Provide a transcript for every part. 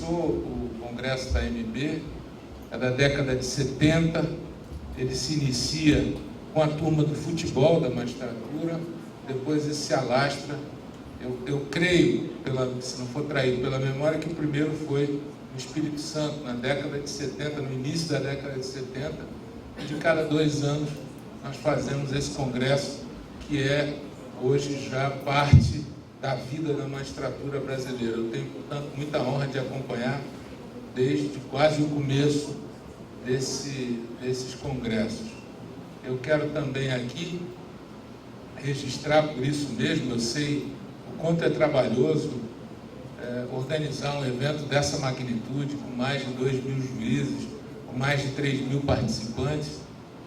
começou o Congresso da AMB, é da década de 70, ele se inicia com a turma do futebol da magistratura, depois ele se alastra. Eu creio, se não for traído pela memória, que o primeiro foi no Espírito Santo, na década de 70, no início da década de 70, e de cada 2 anos nós fazemos esse congresso, que é hoje já parte da vida da magistratura brasileira. Eu tenho, portanto, muita honra de acompanhar desde quase o começo desses congressos. Eu quero também aqui registrar, por isso mesmo, eu sei o quanto é trabalhoso organizar um evento dessa magnitude, com mais de 2.000 juízes, com mais de 3.000 participantes.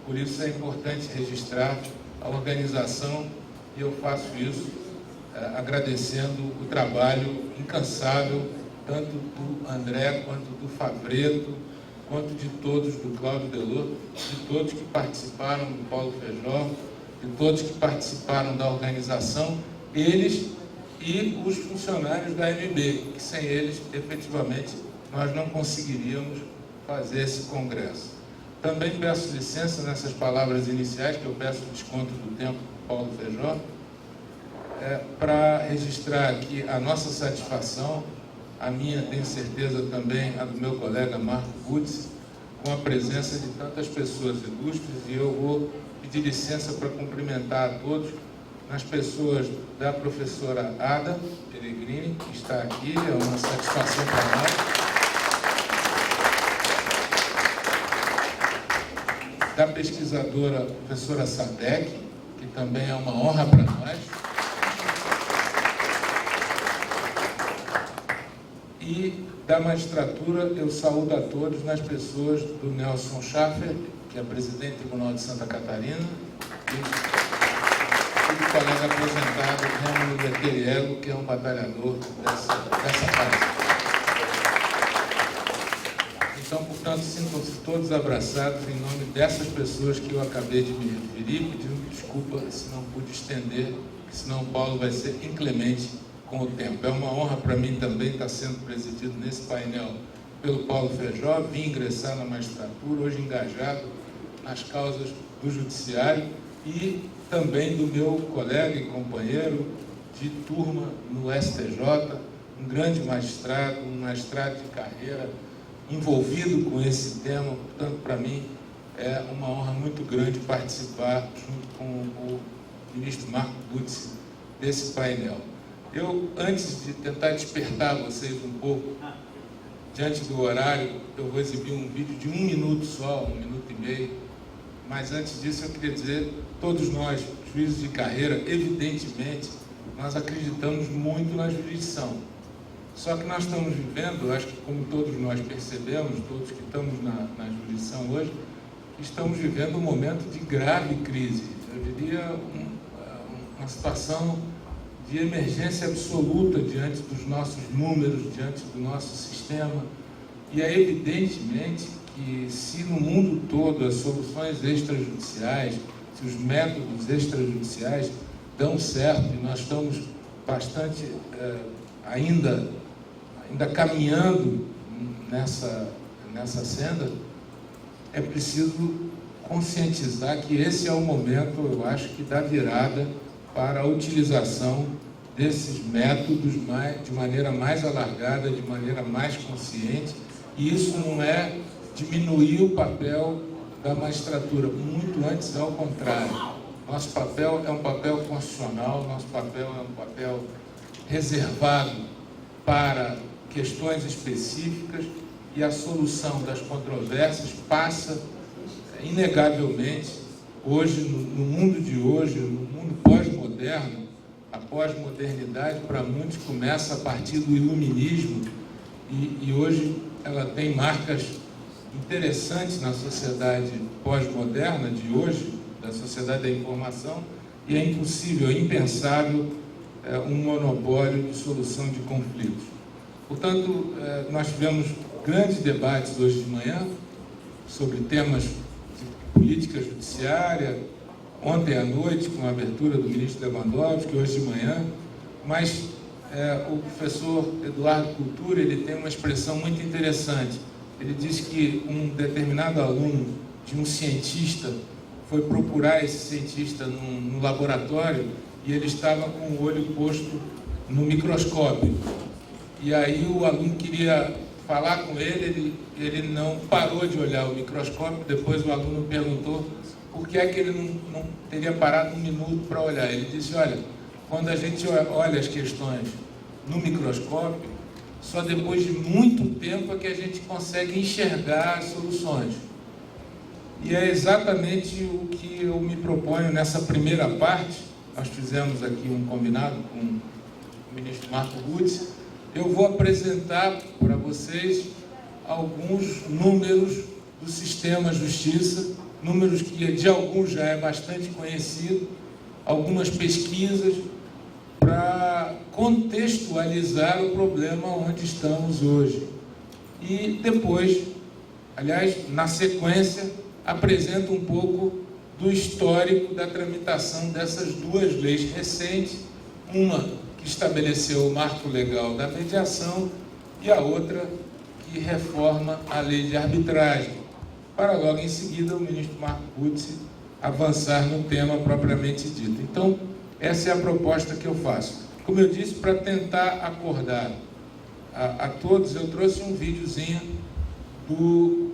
Por isso é importante registrar a organização, e eu faço isso agradecendo o trabalho incansável, tanto do André, quanto do Favreto, quanto de todos, do Cláudio Delor, de todos que participaram, do Paulo Feijó, de todos que participaram da organização, eles e os funcionários da AMB, que sem eles, efetivamente, nós não conseguiríamos fazer esse congresso. Também peço licença nessas palavras iniciais, que eu peço desconto do tempo do Paulo Feijó, para registrar aqui a nossa satisfação, a minha, tenho certeza também, a do meu colega Marco Butz, com a presença de tantas pessoas ilustres, e eu vou pedir licença para cumprimentar a todos, nas pessoas da professora Ada Peregrini, que está aqui, é uma satisfação para nós, da pesquisadora professora Sadek, que também é uma honra para nós, e da magistratura. Eu saúdo a todos nas pessoas do Nelson Schaffer, que é presidente do Tribunal de Santa Catarina, e do colega aposentado Rômulo Leteriello, que é um batalhador dessa casa. Então, portanto, sintam-se todos abraçados em nome dessas pessoas que eu acabei de me referir, pedindo desculpa se não pude estender, senão o Paulo vai ser inclemente com o tempo. É uma honra para mim também estar sendo presidido nesse painel pelo Paulo Feijó. Vim ingressar na magistratura, hoje engajado nas causas do judiciário, e também do meu colega e companheiro de turma no STJ, um grande magistrado, um magistrado de carreira, envolvido com esse tema. Portanto, para mim, é uma honra muito grande participar, junto com o ministro Marco Butz, desse painel. Eu, antes de tentar despertar vocês um pouco, diante do horário, eu vou exibir um vídeo de 1 minuto só, 1 minuto e meio, mas antes disso eu queria dizer, todos nós, juízes de carreira, evidentemente, nós acreditamos muito na jurisdição. Só que nós estamos vivendo, acho que como todos nós percebemos, todos que estamos na jurisdição hoje, estamos vivendo um momento de grave crise, eu diria uma situação de emergência absoluta diante dos nossos números, diante do nosso sistema. E é evidentemente que se no mundo todo as soluções extrajudiciais, se os métodos extrajudiciais dão certo, e nós estamos bastante ainda caminhando nessa senda, é preciso conscientizar que esse é o momento, eu acho, que da virada para a utilização desses métodos de maneira mais alargada, de maneira mais consciente, e isso não é diminuir o papel da magistratura, muito antes é ao contrário. Nosso papel é um papel constitucional, nosso papel é um papel reservado para questões específicas, e a solução das controvérsias passa, inegavelmente, hoje, no mundo de hoje, no mundo pós-moderno, a pós-modernidade, para muitos, começa a partir do iluminismo, e hoje ela tem marcas interessantes na sociedade pós-moderna de hoje, da sociedade da informação, e é impossível, é impensável um monopólio de solução de conflitos. Portanto, nós tivemos grandes debates hoje de manhã sobre temas de política judiciária, ontem à noite, com a abertura do ministro Lewandowski, hoje de manhã, mas o professor Eduardo Cultura, ele tem uma expressão muito interessante. Ele diz que um determinado aluno de um cientista foi procurar esse cientista no laboratório e ele estava com o olho posto no microscópio. E aí o aluno queria falar com ele, ele não parou de olhar o microscópio. Depois o aluno perguntou por que é que ele não teria parado um minuto para olhar. Ele disse: olha, quando a gente olha as questões no microscópio, só depois de muito tempo é que a gente consegue enxergar as soluções. E é exatamente o que eu me proponho nessa primeira parte. Nós fizemos aqui um combinado com o ministro Marco Rutz. Eu vou apresentar para vocês alguns números do sistema Justiça, números que de alguns já é bastante conhecido, algumas pesquisas, para contextualizar o problema onde estamos hoje. E depois, aliás, na sequência, apresento um pouco do histórico da tramitação dessas duas leis recentes, uma que estabeleceu o marco legal da mediação e a outra que reforma a lei de arbitragem, para logo em seguida o ministro Marco Rutz avançar no tema propriamente dito. Então, essa é a proposta que eu faço. Como eu disse, para tentar acordar a todos, eu trouxe um videozinho do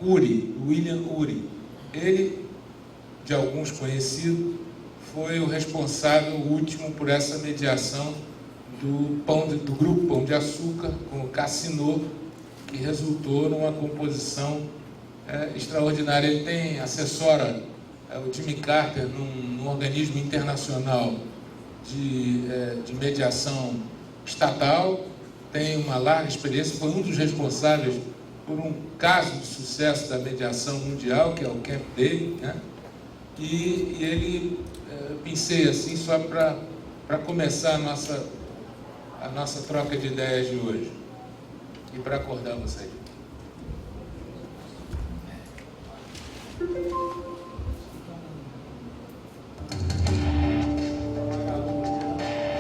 Uri, do William Ury. Ele, de alguns conhecido, foi o responsável último por essa mediação do grupo Pão de Açúcar com o Cassino, que resultou numa composição extraordinária. Ele assessora o Jimmy Carter num organismo internacional de mediação estatal, tem uma larga experiência, foi um dos responsáveis por um caso de sucesso da mediação mundial, que é o Camp David, né? E ele pensei assim, só para começar a nossa troca de ideias de hoje e para acordar vocês.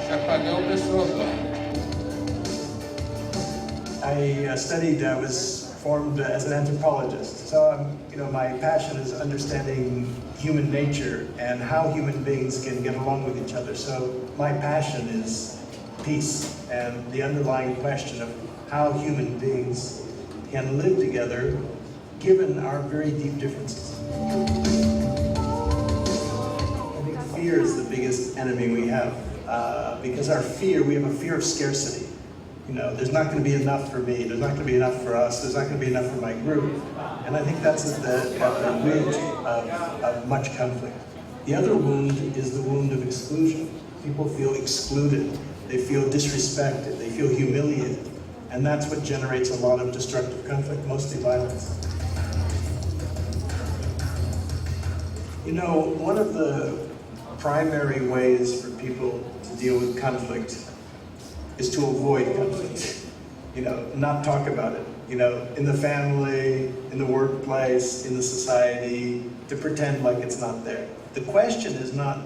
Se apagar, o pessoal dorme. I studied, was formed as an anthropologist. So, my passion is understanding human nature and how human beings can get along with each other. So my passion is peace and the underlying question of how human beings can live together given our very deep differences. I think fear is the biggest enemy we have because we have a fear of scarcity. There's not going to be enough for me, there's not going to be enough for us, there's not going to be enough for my group. And I think that's at the root of much conflict. The other wound is the wound of exclusion. People feel excluded, they feel disrespected, they feel humiliated. And that's what generates a lot of destructive conflict, mostly violence. One of the primary ways for people to deal with conflict is to avoid conflict, not talk about it, in the family, in the workplace, in the society, to pretend like it's not there. The question is not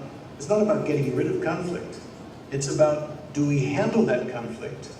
about getting rid of conflict. It's about, do we handle that conflict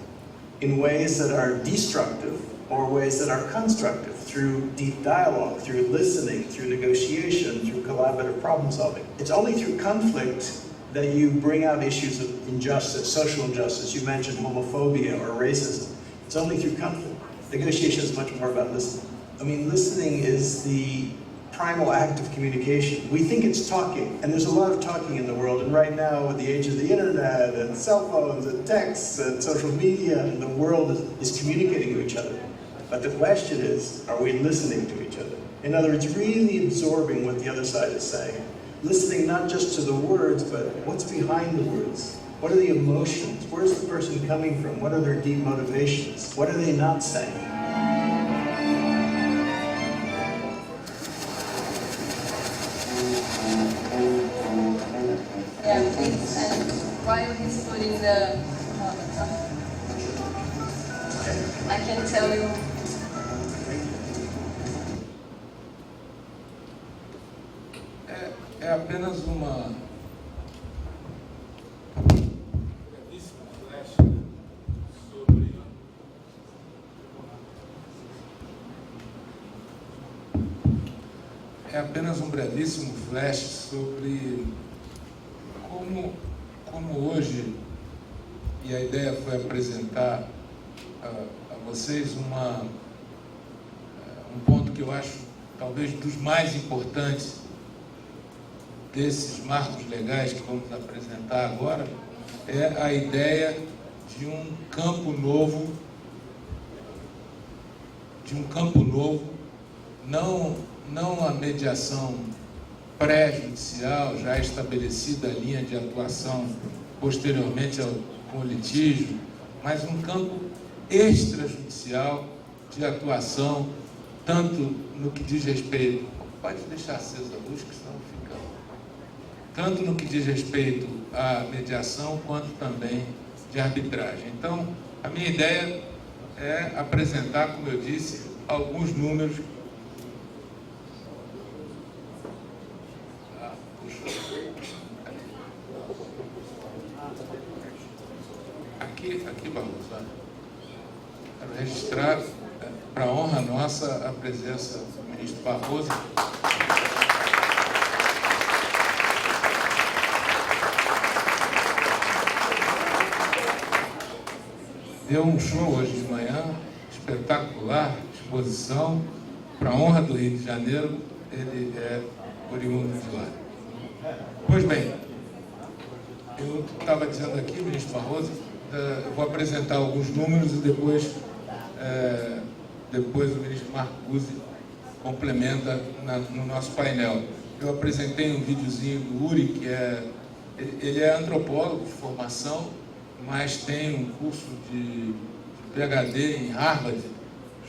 in ways that are destructive or ways that are constructive, through deep dialogue, through listening, through negotiation, through collaborative problem solving. It's only through conflict that you bring out issues of injustice, social injustice. You mentioned homophobia or racism. It's only through conflict. Negotiation is much more about listening. Listening is the primal act of communication. We think it's talking, and there's a lot of talking in the world, and right now, with the age of the internet, and cell phones, and texts, and social media, and the world is communicating to each other. But the question is, are we listening to each other? In other words, really absorbing what the other side is saying. Listening not just to the words, but what's behind the words? What are the emotions? Where's the person coming from? What are their deep motivations? What are they not saying? Yeah, thanks. And while he's putting the I can tell you. É apenas uma é apenas um brevíssimo flash sobre como hoje, e a ideia foi apresentar a vocês um ponto que eu acho talvez dos mais importantes desses marcos legais que vamos apresentar agora, é a ideia de um campo novo, não a mediação pré-judicial, já estabelecida a linha de atuação posteriormente com o litígio, mas um campo extrajudicial de atuação, tanto no que diz respeito, pode deixar acesa a luz, que senão fica, tanto no que diz respeito à mediação, quanto também de arbitragem. Então, a minha ideia é apresentar, como eu disse, alguns números. Aqui, Barroso, quero registrar, para honra nossa, a presença do ministro Barroso. Deu um show hoje de manhã, espetacular, exposição, para honra do Rio de Janeiro, ele é oriundo de lá. Pois bem, eu estava dizendo aqui, ministro Barroso, eu vou apresentar alguns números e depois o ministro Marco Guzzi complementa no nosso painel. Eu apresentei um videozinho do Uri, que ele é antropólogo de formação, mas tem um curso de PhD em Harvard,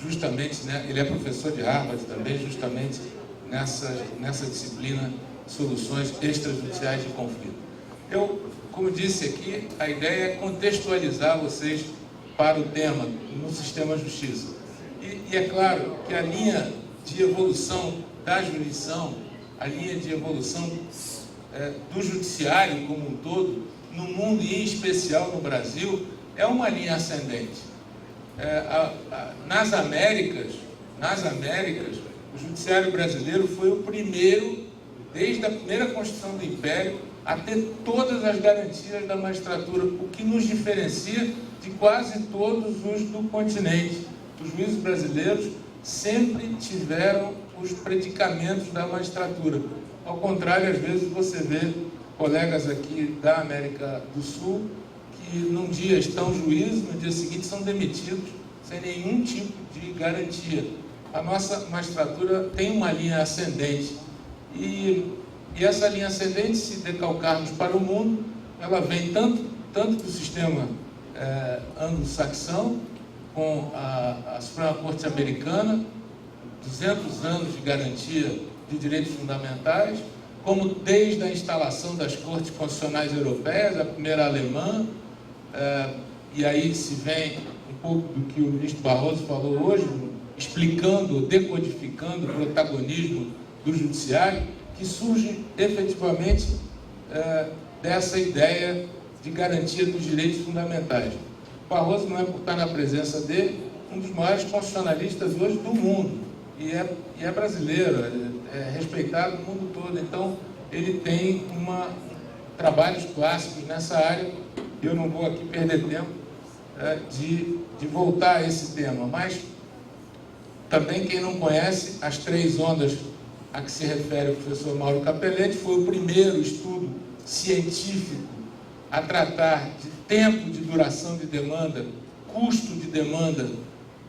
justamente, né, ele é professor de Harvard também, justamente nessa disciplina Soluções Extrajudiciais de Conflito. Eu, como disse aqui, a ideia é contextualizar vocês para o tema no sistema de justiça. E é claro que a linha de evolução da jurisdição, a linha de evolução do judiciário como um todo, no mundo e em especial no Brasil, é uma linha ascendente. Nas Américas, o judiciário brasileiro foi o primeiro, desde a primeira Constituição do Império, a ter todas as garantias da magistratura, o que nos diferencia de quase todos os do continente. Os juízes brasileiros sempre tiveram os predicamentos da magistratura. Ao contrário, às vezes você vê colegas aqui da América do Sul que num dia estão juízes, no dia seguinte são demitidos sem nenhum tipo de garantia. A nossa magistratura tem uma linha ascendente e essa linha ascendente, se decalcarmos para o mundo, ela vem tanto do sistema anglo-saxão, com a Suprema Corte Americana, 200 anos de garantia de direitos fundamentais, como desde a instalação das Cortes Constitucionais Europeias, a primeira alemã, e aí se vem um pouco do que o ministro Barroso falou hoje, explicando, decodificando o protagonismo do judiciário, que surge efetivamente dessa ideia de garantia dos direitos fundamentais. Barroso não é por estar na presença dele um dos maiores constitucionalistas hoje do mundo, e é brasileiro, é respeitado no mundo todo. Então, ele tem trabalhos clássicos nessa área. Eu não vou aqui perder tempo de voltar a esse tema, mas também quem não conhece as 3 ondas a que se refere o professor Mauro Capelletti, foi o primeiro estudo científico a tratar de tempo de duração de demanda, custo de demanda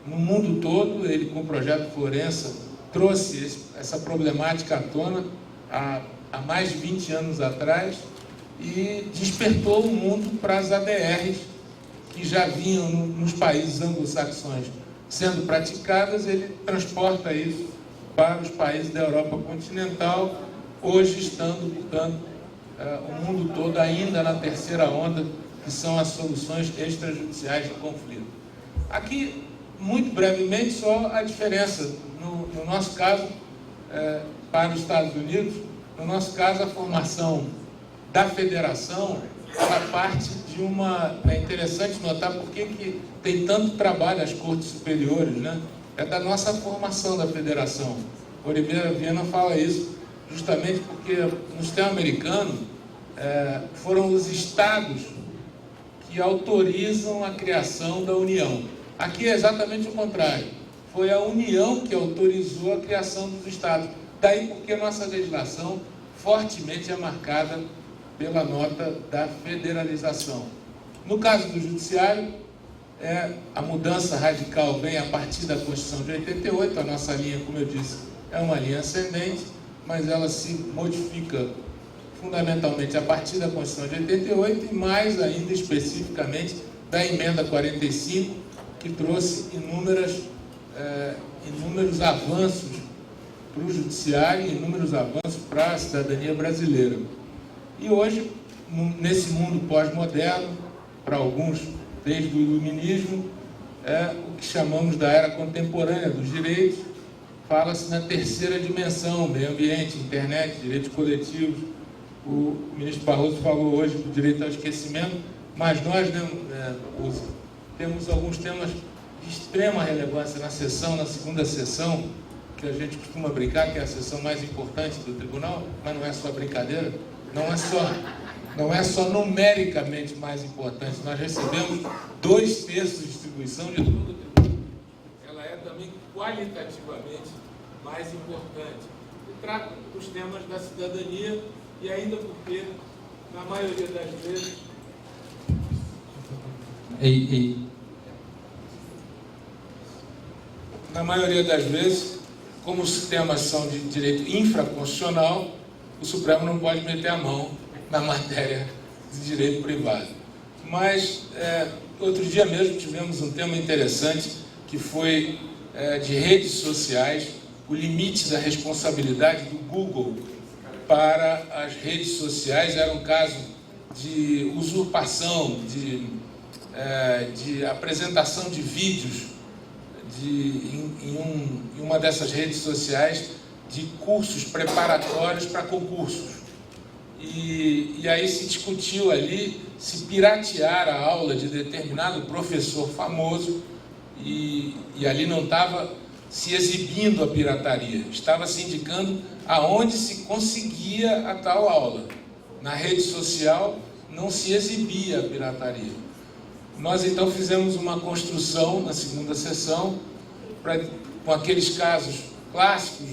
no mundo todo. Ele, com o projeto Florença, trouxe essa problemática à tona há mais de 20 anos atrás e despertou o mundo para as ADRs que já vinham nos países anglo-saxões sendo praticadas. Ele transporta isso para os países da Europa continental, hoje estando, portanto, o mundo todo ainda na terceira onda, que são as soluções extrajudiciais de conflito. Aqui, muito brevemente, só a diferença. No nosso caso, para os Estados Unidos, no nosso caso, a formação da federação, ela parte de é interessante notar por que tem tanto trabalho as cortes superiores, né? É da nossa formação da federação. Oliveira Viana fala isso, justamente porque no sistema americano foram os estados que autorizam a criação da União. Aqui é exatamente o contrário. Foi a União que autorizou a criação dos estados. Daí porque a nossa legislação fortemente é marcada pela nota da federalização. No caso do Judiciário, a mudança radical vem a partir da Constituição de 88, a nossa linha, como eu disse, é uma linha ascendente, mas ela se modifica fundamentalmente a partir da Constituição de 88 e mais ainda especificamente da Emenda 45, que trouxe inúmeros avanços para o Judiciário e inúmeros avanços para a cidadania brasileira. E hoje, nesse mundo pós-moderno, para alguns, desde o Iluminismo, o que chamamos da era contemporânea dos direitos, fala-se na terceira dimensão, meio ambiente, internet, direitos coletivos. O ministro Barroso falou hoje do direito ao esquecimento, mas nós temos alguns temas de extrema relevância na segunda sessão, que a gente costuma brincar que é a sessão mais importante do tribunal, mas não é só brincadeira, não é só numericamente mais importante, nós recebemos 2/3 de distribuição de todo o tribunal. Ela é também qualitativamente mais importante. E trata dos temas da cidadania, e ainda porque, na maioria das vezes... Na maioria das vezes, como os temas são de direito infraconstitucional, o Supremo não pode meter a mão na matéria de direito privado. Mas, outro dia mesmo tivemos um tema interessante, que foi de redes sociais, o limite da responsabilidade do Google para as redes sociais. Era um caso de usurpação, de apresentação de vídeos em uma dessas redes sociais de cursos preparatórios para concursos. E aí se discutiu ali se piratear a aula de determinado professor famoso, e ali não estava se exibindo a pirataria, estava se indicando aonde se conseguia a tal aula. Na rede social não se exibia a pirataria. Nós então fizemos uma construção na segunda sessão com aqueles casos clássicos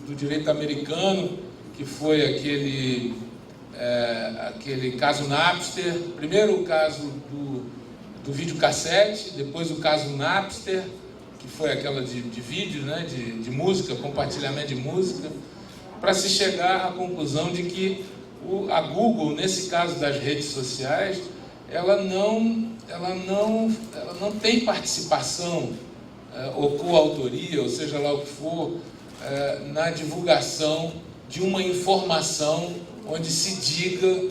do direito americano, que foi aquele caso Napster, primeiro o caso do videocassete, depois o caso Napster, que foi aquela de vídeo, né, de música, compartilhamento de música, para se chegar à conclusão de que a Google, nesse caso das redes sociais, ela não tem participação ou coautoria, ou seja lá o que for, na divulgação de uma informação onde se diga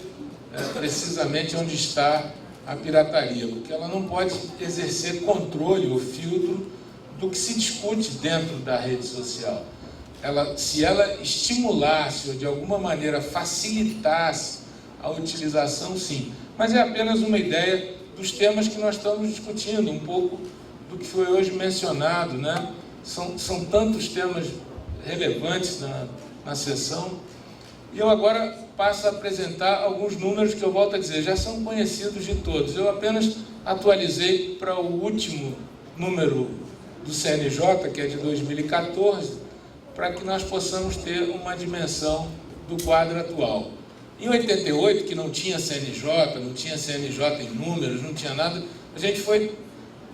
precisamente onde está a pirataria, porque ela não pode exercer controle ou filtro do que se discute dentro da rede social. Se ela estimulasse ou de alguma maneira facilitasse a utilização, sim. Mas é apenas uma ideia dos temas que nós estamos discutindo, um pouco do que foi hoje mencionado, né? São tantos temas relevantes na sessão. E eu agora passo a apresentar alguns números que eu volto a dizer, já são conhecidos de todos. Eu apenas atualizei para o último número do CNJ, que é de 2014, para que nós possamos ter uma dimensão do quadro atual. Em 88, que não tinha CNJ em números, não tinha nada, a gente foi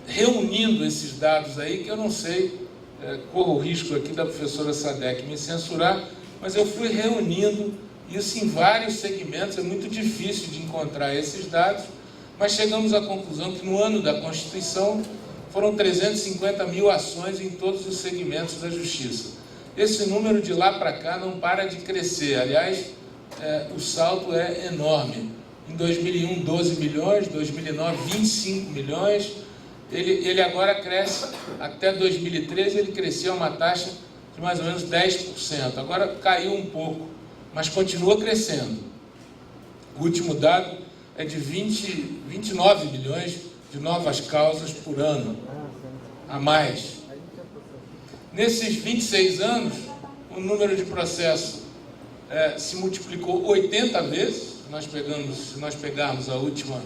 reunindo esses dados aí, que eu não sei, corro o risco aqui da professora Sadek me censurar, mas eu fui reunindo isso em vários segmentos, é muito difícil de encontrar esses dados, mas chegamos à conclusão que no ano da Constituição foram 350 mil ações em todos os segmentos da Justiça. Esse número de lá para cá não para de crescer, aliás, o salto é enorme. Em 2001, 12 milhões, 2009, 25 milhões, ele agora cresce, até 2013 ele cresceu a uma taxa de mais ou menos 10%, agora caiu um pouco, mas continua crescendo. O último dado é de 29 milhões de novas causas por ano, a mais. Nesses 26 anos, o o número de processos se multiplicou 80 vezes, se nós pegarmos a última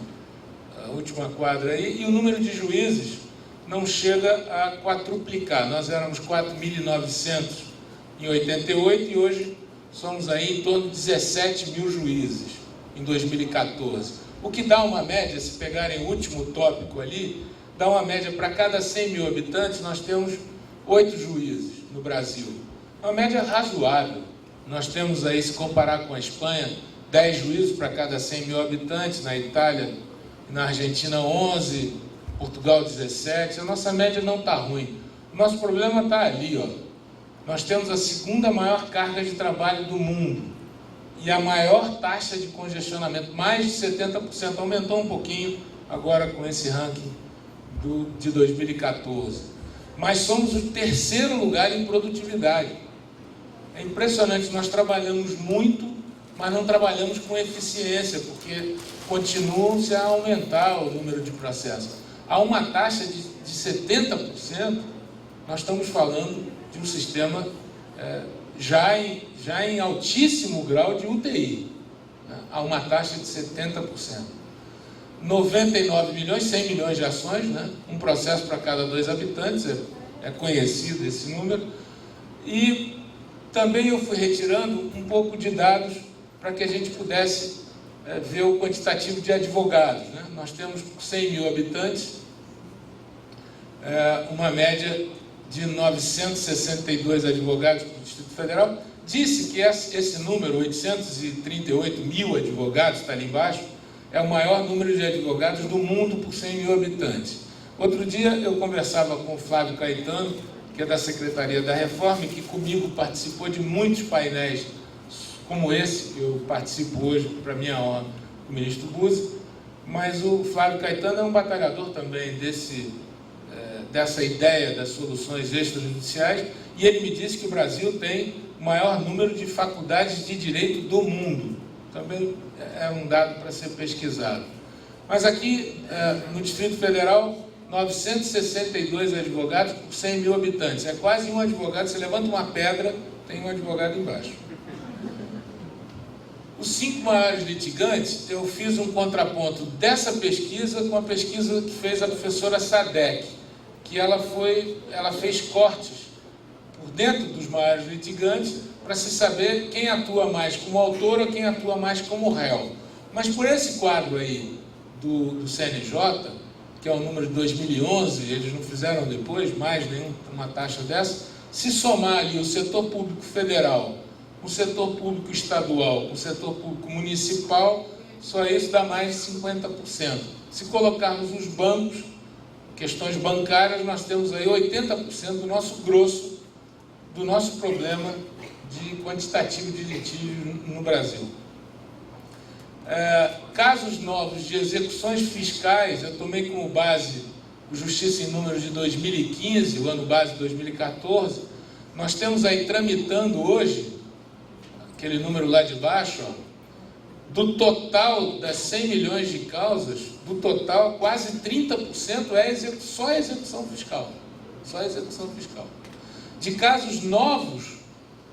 quadra aí, e o número de juízes não chega a quadruplicar. Nós éramos 4.900 em 88 e hoje somos aí em torno de 17 mil juízes em 2014. O que dá uma média, se pegarem o último tópico ali, dá uma média para cada 100 mil habitantes, nós temos 8 juízes no Brasil. Uma média razoável. Nós temos aí, se comparar com a Espanha, 10 juízes para cada 100 mil habitantes, na Itália e na Argentina 11, Portugal 17, a nossa média não está ruim. O nosso problema está ali, ó. Nós temos a segunda maior carga de trabalho do mundo e a maior taxa de congestionamento, mais de 70%, aumentou um pouquinho agora com esse ranking de 2014. Mas somos o terceiro lugar em produtividade. É impressionante, nós trabalhamos muito, mas não trabalhamos com eficiência, porque continuam-se a aumentar o número de processos. Há uma taxa de 70%, nós estamos falando de um sistema já em altíssimo grau de UTI. Há uma taxa de 70%. 99 milhões, 100 milhões de ações, né? Um processo para cada 2 habitantes, é conhecido esse número. E também eu fui retirando um pouco de dados para que a gente pudesse ver o quantitativo de advogados, né? Nós temos 100 mil habitantes, uma média de 962 advogados para o Distrito Federal. Disse que esse número, 838 mil advogados, está ali embaixo, é o maior número de advogados do mundo por 100 mil habitantes. Outro dia eu conversava com o Flávio Caetano, que é da Secretaria da Reforma, e que comigo participou de muitos painéis como esse, que eu participo hoje, para minha honra, com o ministro Buzzi, mas o Flávio Caetano é um batalhador também dessa ideia das soluções extrajudiciais, e ele me disse que o Brasil tem o maior número de faculdades de direito do mundo. Também é um dado para ser pesquisado. Mas aqui, no Distrito Federal, 962 advogados por 100 mil habitantes. É quase um advogado, você levanta uma pedra, tem um advogado embaixo. Os 5 maiores litigantes, eu fiz um contraponto dessa pesquisa com a pesquisa que fez a professora Sadek, que ela fez cortes por dentro dos maiores litigantes para se saber quem atua mais como autor ou quem atua mais como réu. Mas por esse quadro aí do CNJ, que é o número de 2011, eles não fizeram depois mais nenhuma taxa dessa, se somar ali o setor público federal, o setor público estadual, o setor público municipal, só isso dá mais de 50%. Se colocarmos os bancos, questões bancárias, nós temos aí 80% do nosso grosso, do nosso problema de quantitativo de litígio no Brasil. Casos novos de execuções fiscais, eu tomei como base o Justiça em Números de 2015, o ano base de 2014, nós temos aí tramitando hoje, aquele número lá de baixo, ó, do total das 100 milhões de causas, do total, quase 30% só execução fiscal. Só execução fiscal. De casos novos,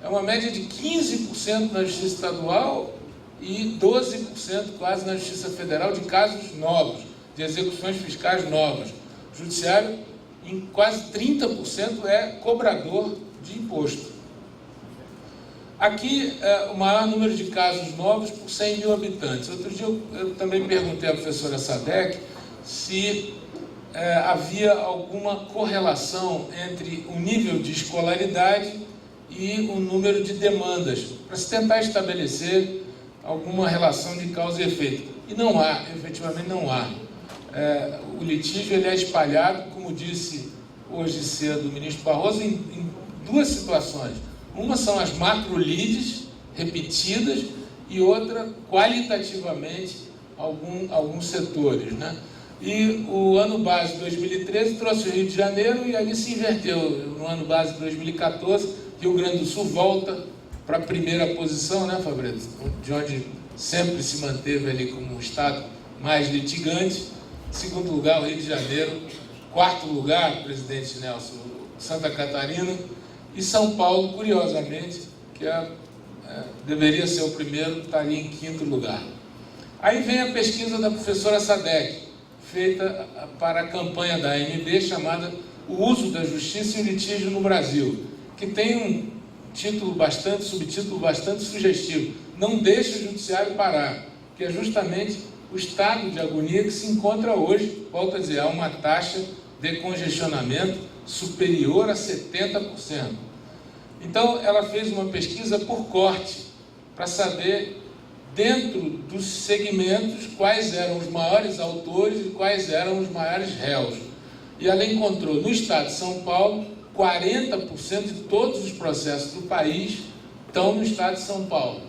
é uma média de 15% na Justiça Estadual e 12% quase na Justiça Federal de casos novos, de execuções fiscais novas. O Judiciário, em quase 30%, é cobrador de imposto. Aqui, o maior número de casos novos por 100 mil habitantes. Outro dia eu também perguntei à professora Sadek se havia alguma correlação entre o nível de escolaridade e o número de demandas, para se tentar estabelecer alguma relação de causa e efeito. E não há, efetivamente não há. O litígio ele é espalhado, como disse hoje cedo o ministro Barroso, em 2 situações. Uma são as macro-lides repetidas e outra, qualitativamente, alguns setores, né? E o ano base de 2013 trouxe o Rio de Janeiro e ali se inverteu. No ano base de 2014, Rio Grande do Sul volta para a primeira posição, né, Fabrício? De onde sempre se manteve ali como um estado mais litigante. Segundo lugar, o Rio de Janeiro. Quarto lugar, presidente Nelson, Santa Catarina. E São Paulo, curiosamente, que deveria ser o primeiro, estaria em quinto lugar. Aí vem a pesquisa da professora Sadek, feita para a campanha da AMB, chamada O Uso da Justiça e o Litígio no Brasil, que tem um subtítulo bastante sugestivo: Não deixe o judiciário parar, que é justamente o estado de agonia que se encontra hoje. Volto a dizer, há uma taxa de congestionamento superior a 70%. Então, ela fez uma pesquisa por corte, para saber, dentro dos segmentos, quais eram os maiores autores e quais eram os maiores réus. E ela encontrou, no estado de São Paulo, 40% de todos os processos do país estão no estado de São Paulo.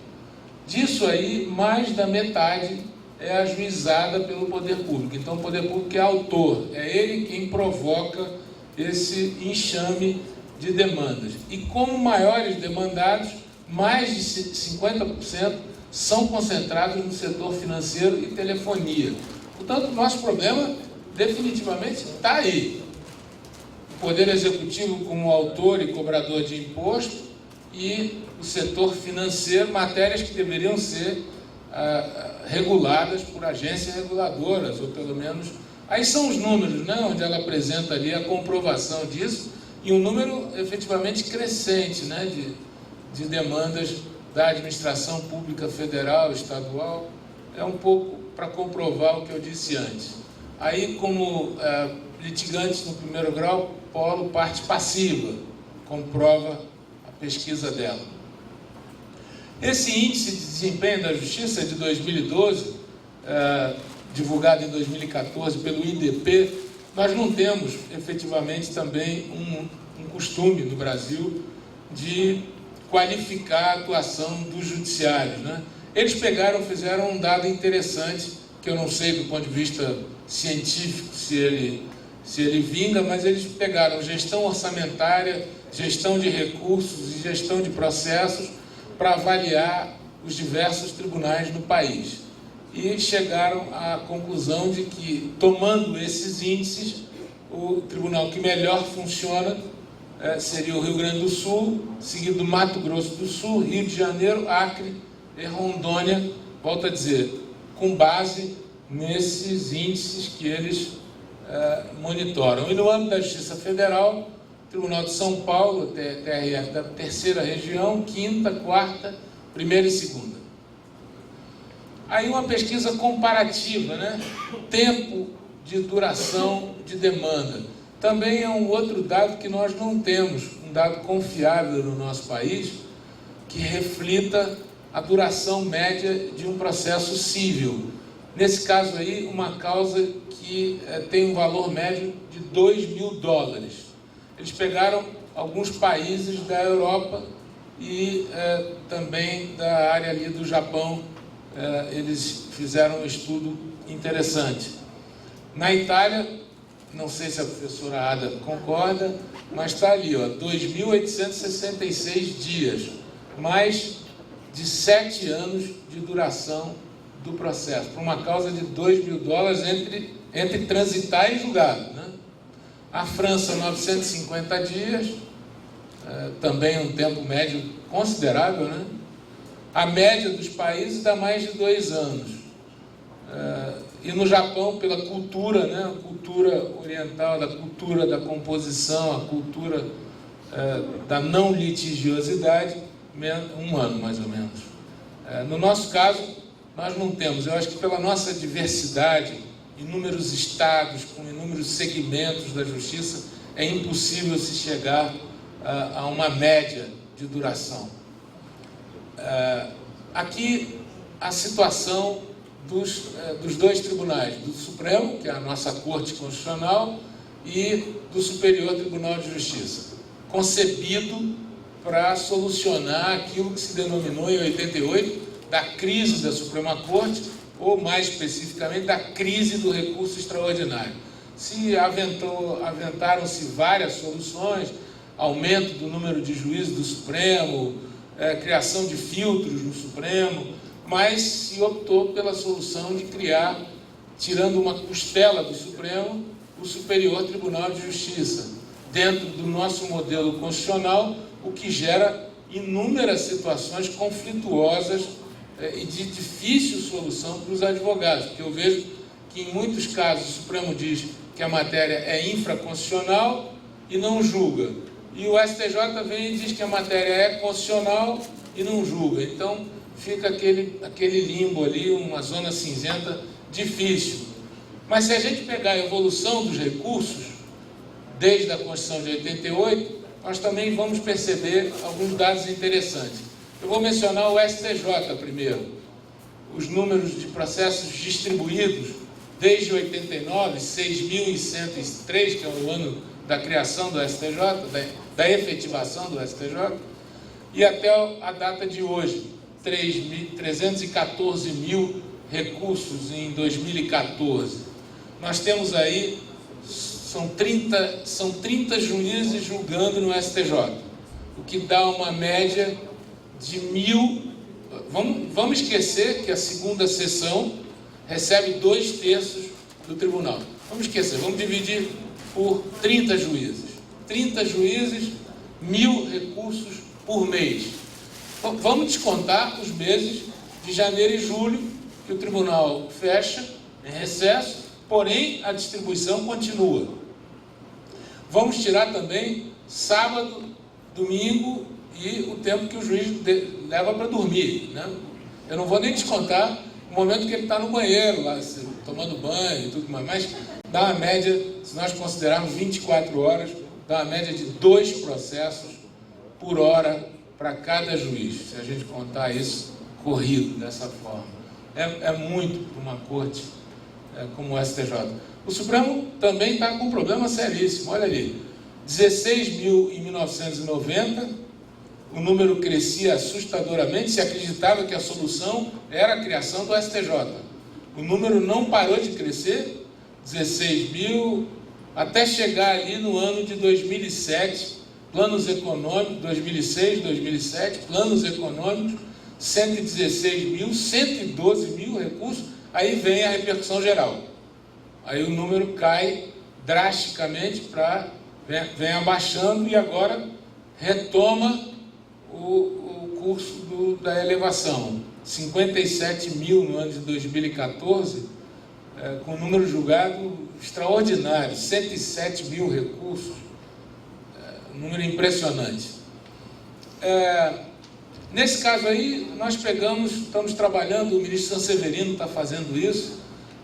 Disso aí, mais da metade é ajuizada pelo poder público. Então, o poder público é autor, é ele quem provoca esse enxame de demandas. E como maiores demandados, mais de 50% são concentrados no setor financeiro e telefonia. Portanto, o nosso problema definitivamente está aí. O Poder Executivo como autor e cobrador de imposto e o setor financeiro, matérias que deveriam ser reguladas por agências reguladoras, ou pelo menos... Aí são os números, né, onde ela apresenta ali a comprovação disso, e um número efetivamente crescente, né, de demandas da administração pública federal, estadual. É um pouco para comprovar o que eu disse antes. Aí, como litigantes no primeiro grau, polo parte passiva, comprova a pesquisa dela. Esse índice de desempenho da Justiça de 2012, divulgado em 2014 pelo IDP, nós não temos efetivamente também um costume no Brasil de qualificar a atuação dos judiciários, né? Eles fizeram um dado interessante, que eu não sei do ponto de vista científico se ele vinga, mas eles pegaram gestão orçamentária, gestão de recursos e gestão de processos para avaliar os diversos tribunais no país. E chegaram à conclusão de que, tomando esses índices, o tribunal que melhor funciona seria o Rio Grande do Sul, seguido do Mato Grosso do Sul, Rio de Janeiro, Acre e Rondônia, volto a dizer, com base nesses índices que eles monitoram. E no âmbito da Justiça Federal, Tribunal de São Paulo, TRF da terceira região, quinta, quarta, primeira e segunda. Aí uma pesquisa comparativa, né? Tempo de duração de demanda. Também é um outro dado que nós não temos, um dado confiável no nosso país, que reflita a duração média de um processo civil. Nesse caso aí, uma causa que tem um valor médio de $2.000. Eles pegaram alguns países da Europa e também da área ali do Japão. Eles fizeram um estudo interessante. Na Itália, não sei se a professora Ada concorda, mas está ali, 2.866 dias, mais de 7 anos de duração do processo, por uma causa de $2.000 entre transitar e julgar, né? A França, 950 dias, também um tempo médio considerável, né? A média dos países dá mais de 2 anos. E no Japão, pela cultura, né? A cultura oriental, da cultura da composição, a cultura da não litigiosidade, 1 ano mais ou menos. No nosso caso, nós não temos. Eu acho que pela nossa diversidade, inúmeros estados, com inúmeros segmentos da justiça, é impossível se chegar a uma média de duração. Aqui a situação dos dois tribunais, do Supremo, que é a nossa Corte Constitucional, e do Superior Tribunal de Justiça, concebido para solucionar aquilo que se denominou em 88 da crise da Suprema Corte, ou mais especificamente da crise do recurso extraordinário. Aventaram-se várias soluções, aumento do número de juízes do Supremo, criação de filtros no Supremo, mas se optou pela solução de criar, tirando uma costela do Supremo, o Superior Tribunal de Justiça, dentro do nosso modelo constitucional, o que gera inúmeras situações conflituosas e de difícil solução para os advogados, porque eu vejo que em muitos casos o Supremo diz que a matéria é infraconstitucional e não julga, e o STJ vem e diz que a matéria é constitucional e não julga. Então fica aquele limbo ali, uma zona cinzenta difícil. Mas se a gente pegar a evolução dos recursos desde a Constituição de 88, nós também vamos perceber alguns dados interessantes. Eu vou mencionar o STJ primeiro. Os números de processos distribuídos desde 89, 6.103, que é o ano da criação do STJ, da efetivação do STJ, e até a data de hoje, 314 mil recursos em 2014. Nós temos aí, são 30 juízes julgando no STJ, o que dá uma média de 1.000. Vamos esquecer que a segunda sessão recebe 2/3 do tribunal. Vamos esquecer, vamos dividir por 30 juízes. 30 juízes, 1.000 recursos por mês. Vamos descontar os meses de janeiro e julho, que o tribunal fecha em recesso, porém a distribuição continua. Vamos tirar também sábado, domingo e o tempo que o juiz leva para dormir, né? Eu não vou nem descontar o momento que ele está no banheiro, lá, tomando banho e tudo mais, mas dá uma média, se nós considerarmos 24 horas, dá uma média de 2 processos por hora para cada juiz, se a gente contar isso corrido dessa forma. É muito para uma corte como o STJ. O Supremo também está com um problema seríssimo, olha ali, 16 mil em 1990, o número crescia assustadoramente, se acreditava que a solução era a criação do STJ. O número não parou de crescer, 16 mil, até chegar ali no ano de 2007, planos econômicos, 2006, 2007, planos econômicos, 116 mil, 112 mil recursos, aí vem a repercussão geral. Aí o número cai drasticamente, vem abaixando e agora retoma o curso da elevação. 57 mil no ano de 2014, com um número julgado extraordinário, 107 mil recursos, um número impressionante. Nesse caso aí, nós estamos trabalhando, o ministro Sanseverino está fazendo isso,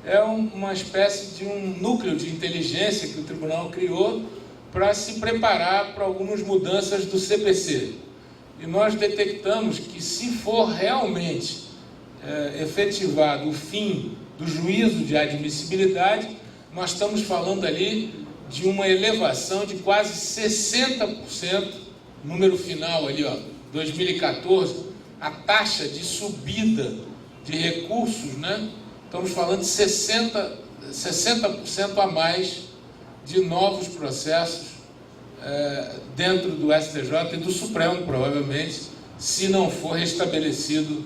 é uma espécie de um núcleo de inteligência que o tribunal criou para se preparar para algumas mudanças do CPC. E nós detectamos que, se for realmente efetivado o fim do juízo de admissibilidade, nós estamos falando ali de uma elevação de quase 60%, número final ali, 2014, a taxa de subida de recursos, né? Estamos falando de 60% a mais de novos processos dentro do STJ e do Supremo, provavelmente, se não for restabelecido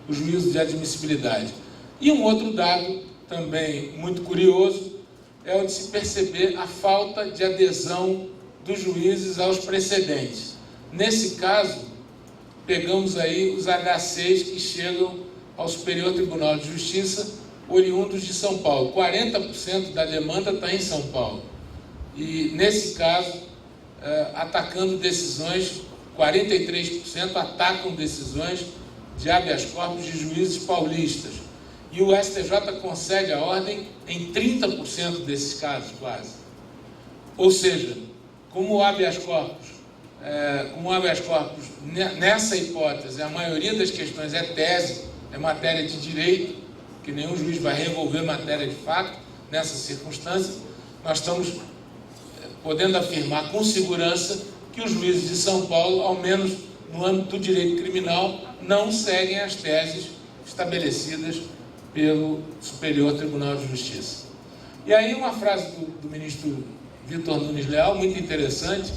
o juízo de admissibilidade. E um outro dado também muito curioso é o de se perceber a falta de adesão dos juízes aos precedentes. Nesse caso, pegamos aí os HCs que chegam ao Superior Tribunal de Justiça, oriundos de São Paulo. 40% da demanda está em São Paulo. E, nesse caso, atacando decisões, 43% atacam decisões de habeas corpus de juízes paulistas. E o STJ concede a ordem em 30% desses casos, quase. Ou seja, como o habeas corpus, nessa hipótese, a maioria das questões é tese, é matéria de direito, que nenhum juiz vai revolver matéria de fato, nessa circunstância, nós estamos podendo afirmar com segurança que os juízes de São Paulo, ao menos no âmbito do direito criminal, não seguem as teses estabelecidas pelo Superior Tribunal de Justiça. E aí uma frase do ministro Vitor Nunes Leal, muito interessante,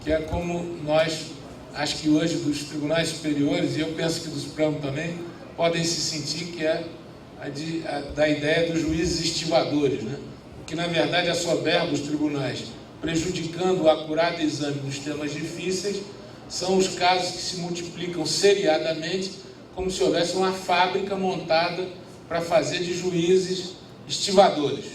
que é como nós, acho que hoje dos tribunais superiores, e eu penso que do Supremo também, podem se sentir, que é da ideia dos juízes estivadores, né? Que na verdade assoberba os tribunais, prejudicando o acurado exame dos temas difíceis, são os casos que se multiplicam seriadamente, como se houvesse uma fábrica montada para fazer de juízes estivadores.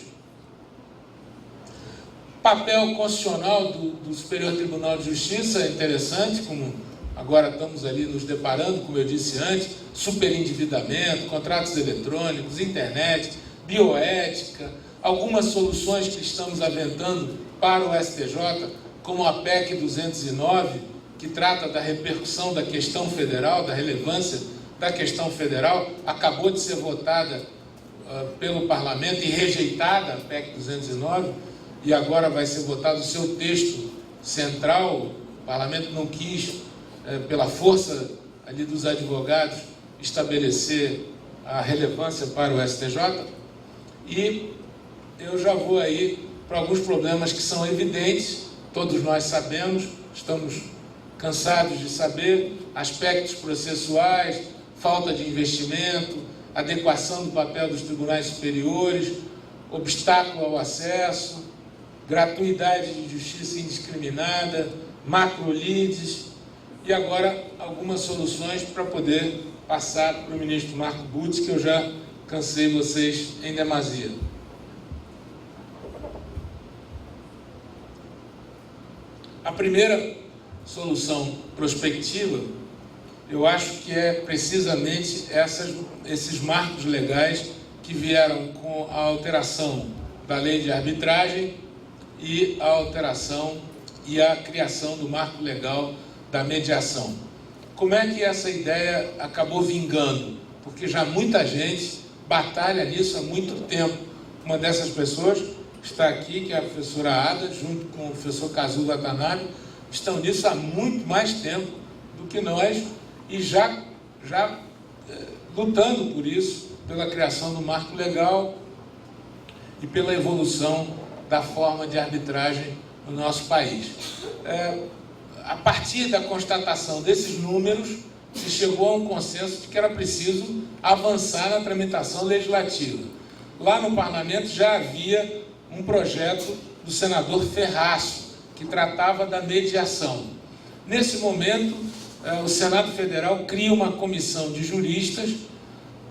O papel constitucional do Superior Tribunal de Justiça é interessante, como agora estamos ali nos deparando, como eu disse antes, superendividamento, contratos eletrônicos, internet, bioética, algumas soluções que estamos aventando para o STJ, como a PEC 209, que trata da repercussão da questão federal, da relevância da questão federal, acabou de ser votada pelo Parlamento e rejeitada a PEC 209, e agora vai ser votado o seu texto central. O Parlamento não quis, pela força ali dos advogados, estabelecer a relevância para o STJ, e eu já vou aí para alguns problemas que são evidentes, todos nós sabemos, estamos cansados de saber, aspectos processuais, falta de investimento, adequação do papel dos tribunais superiores, obstáculo ao acesso, gratuidade de justiça indiscriminada, macro-lides, e agora algumas soluções para poder passar para o ministro Marco Butz, que eu já cansei vocês em demasia. A primeira solução prospectiva, eu acho que é precisamente esses marcos legais que vieram com a alteração da lei de arbitragem e a alteração e a criação do marco legal da mediação. Como é que essa ideia acabou vingando? Porque já muita gente batalha nisso há muito tempo. Uma dessas pessoas está aqui, que é a professora Ada, junto com o professor Kazu Watanabe, estão nisso há muito mais tempo do que nós e já lutando por isso, pela criação do marco legal e pela evolução da forma de arbitragem no nosso país. A partir da constatação desses números, se chegou a um consenso de que era preciso avançar na tramitação legislativa. Lá no Parlamento já havia um projeto do senador Ferraço, que tratava da mediação. Nesse momento, o Senado Federal cria uma comissão de juristas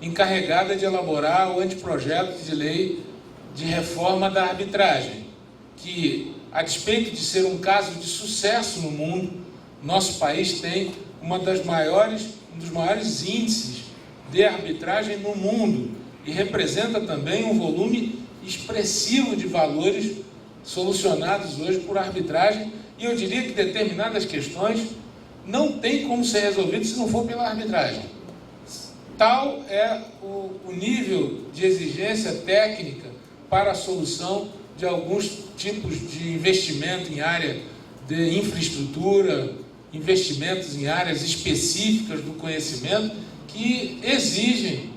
encarregada de elaborar o anteprojeto de lei de reforma da arbitragem, que, a despeito de ser um caso de sucesso no mundo, nosso país tem um dos maiores índices de arbitragem no mundo e representa também um volume expressivo de valores solucionados hoje por arbitragem, e eu diria que determinadas questões não tem como ser resolvido se não for pela arbitragem. Tal é o nível de exigência técnica para a solução de alguns tipos de investimento em área de infraestrutura, investimentos em áreas específicas do conhecimento, que exigem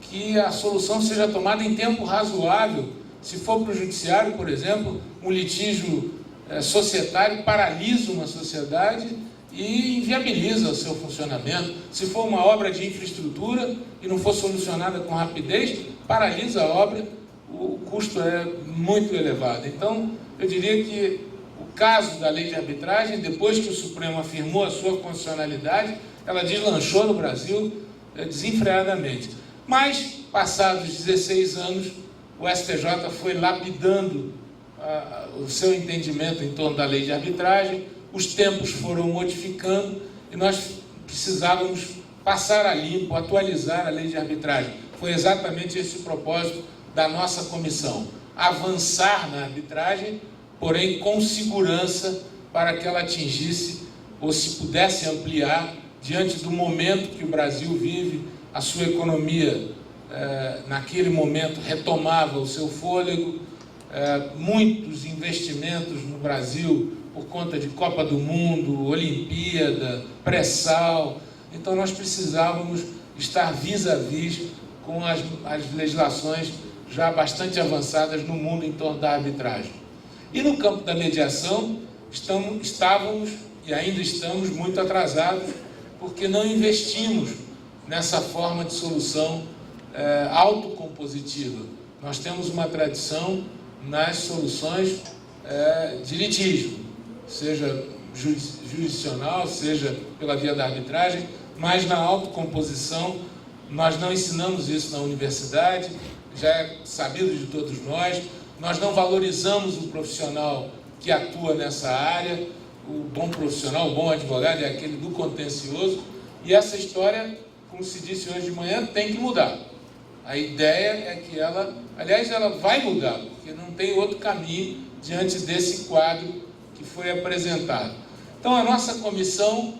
que a solução seja tomada em tempo razoável. Se for para o judiciário, por exemplo, um litígio societário paralisa uma sociedade e inviabiliza o seu funcionamento. Se for uma obra de infraestrutura e não for solucionada com rapidez, paralisa a obra, o custo é muito elevado. Então, eu diria que o caso da lei de arbitragem, depois que o Supremo afirmou a sua constitucionalidade, ela deslanchou no Brasil desenfreadamente. Mas, passados 16 anos, o STJ foi lapidando o seu entendimento em torno da lei de arbitragem, os tempos foram modificando e nós precisávamos passar a limpo, atualizar a lei de arbitragem. Foi exatamente esse o propósito da nossa comissão: avançar na arbitragem, porém com segurança, para que ela atingisse, ou se pudesse ampliar, diante do momento que o Brasil vive, a sua economia, naquele momento, retomava o seu fôlego, muitos investimentos no Brasil, por conta de Copa do Mundo, Olimpíada, pré-sal. Então nós precisávamos estar vis-a-vis com as legislações já bastante avançadas no mundo em torno da arbitragem. E no campo da mediação, estávamos e ainda estamos muito atrasados, porque não investimos nessa forma de solução autocompositiva. Nós temos uma tradição nas soluções de litígio, seja jurisdicional, seja pela via da arbitragem, mas na autocomposição. Nós não ensinamos isso na universidade, já é sabido de todos nós. Nós não valorizamos o profissional que atua nessa área. O bom profissional, o bom advogado é aquele do contencioso. E essa história, como se disse hoje de manhã, tem que mudar. A ideia é que ela, aliás, ela vai mudar, porque não tem outro caminho diante desse quadro que foi apresentado. Então, a nossa comissão,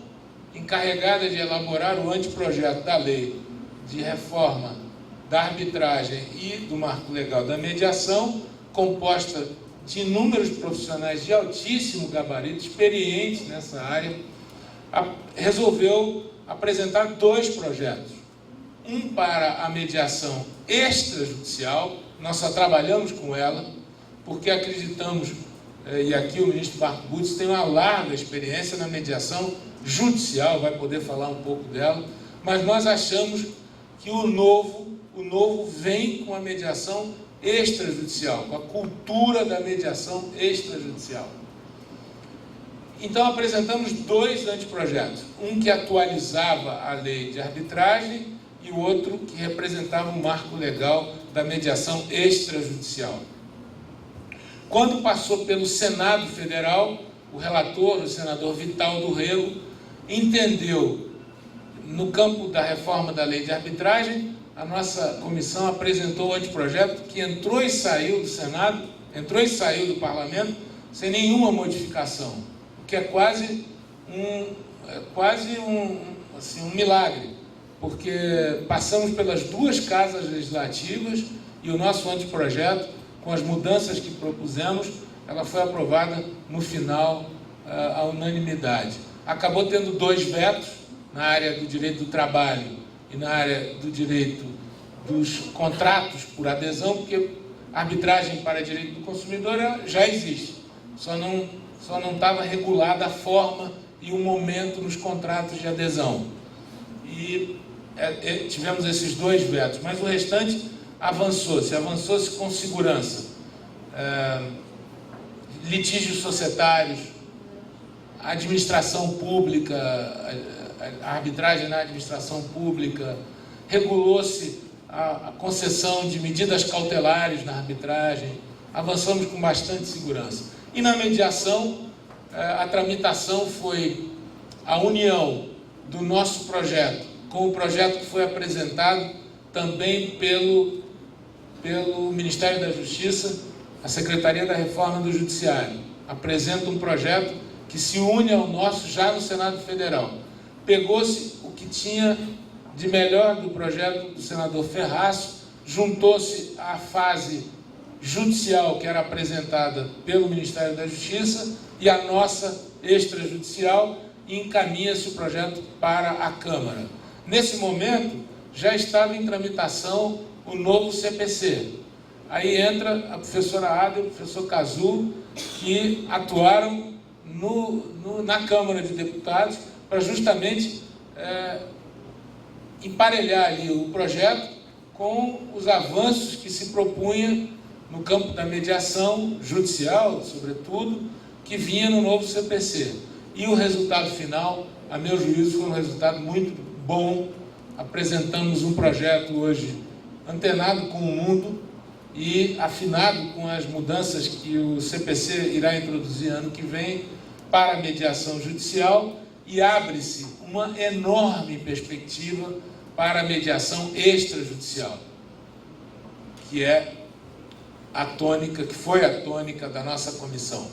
encarregada de elaborar o anteprojeto da lei de reforma da arbitragem e do marco legal da mediação, composta de inúmeros profissionais de altíssimo gabarito, experientes nessa área, resolveu apresentar 2 projetos. Um para a mediação extrajudicial, nós só trabalhamos com ela, porque acreditamos, e aqui o ministro Marco Butz tem uma larga experiência na mediação judicial, vai poder falar um pouco dela, mas nós achamos que o novo vem com a mediação extrajudicial, com a cultura da mediação extrajudicial. Então apresentamos 2 anteprojetos, um que atualizava a lei de arbitragem e o outro que representava o marco legal da mediação extrajudicial. Quando passou pelo Senado Federal, o relator, o senador Vital do Rego, entendeu, no campo da reforma da lei de arbitragem, a nossa comissão apresentou o anteprojeto que entrou e saiu do Senado, entrou e saiu do Parlamento, sem nenhuma modificação, o que é quase um milagre, porque passamos pelas 2 casas legislativas e o nosso anteprojeto, com as mudanças que propusemos, ela foi aprovada no final à unanimidade. Acabou tendo 2 vetos na área do direito do trabalho e na área do direito dos contratos por adesão, porque a arbitragem para direito do consumidor já existe, só não estava regulada a forma e o momento nos contratos de adesão. E tivemos esses 2 vetos, mas o restante avançou-se com segurança. Litígios societários, administração pública, a arbitragem na administração pública, regulou-se a concessão de medidas cautelares na arbitragem, avançamos com bastante segurança. E na mediação, a tramitação foi a união do nosso projeto com o projeto que foi apresentado também pelo Ministério da Justiça, a Secretaria da Reforma do Judiciário. Apresenta um projeto que se une ao nosso já no Senado Federal. Pegou-se o que tinha de melhor do projeto do senador Ferraz, juntou-se à fase judicial que era apresentada pelo Ministério da Justiça e a nossa extrajudicial, e encaminha-se o projeto para a Câmara. Nesse momento, já estava em tramitação o novo CPC. Aí entra a professora Ada e o professor Cazu, que atuaram na Câmara de Deputados para justamente emparelhar ali o projeto com os avanços que se propunha no campo da mediação judicial, sobretudo, que vinha no novo CPC. E o resultado final, a meu juízo, foi um resultado muito bom. Apresentamos um projeto hoje antenado com o mundo e afinado com as mudanças que o CPC irá introduzir ano que vem para a mediação judicial, e abre-se uma enorme perspectiva para a mediação extrajudicial, que é a tônica, que foi a tônica da nossa comissão.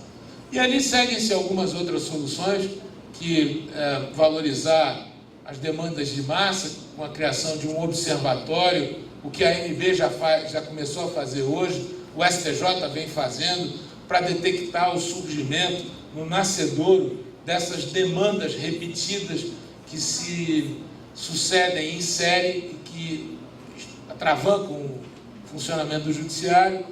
E ali seguem-se algumas outras soluções, que valorizar as demandas de massa, com a criação de um observatório, o que a AMB já começou a fazer hoje, o STJ vem fazendo, para detectar o surgimento no nascedouro dessas demandas repetidas que se sucedem em série e que atravancam o funcionamento do judiciário.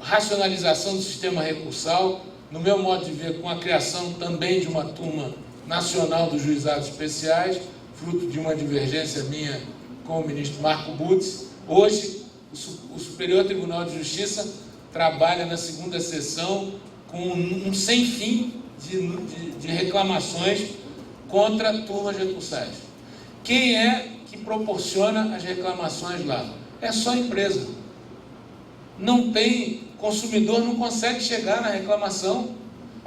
Racionalização do sistema recursal, no meu modo de ver, com a criação também de uma turma nacional dos juizados especiais, fruto de uma divergência minha com o ministro Marco Butz. Hoje, o Superior Tribunal de Justiça trabalha na segunda sessão com um sem fim de reclamações contra turmas recursais. Quem é que proporciona as reclamações lá? É só a empresa. Não tem, consumidor não consegue chegar na reclamação.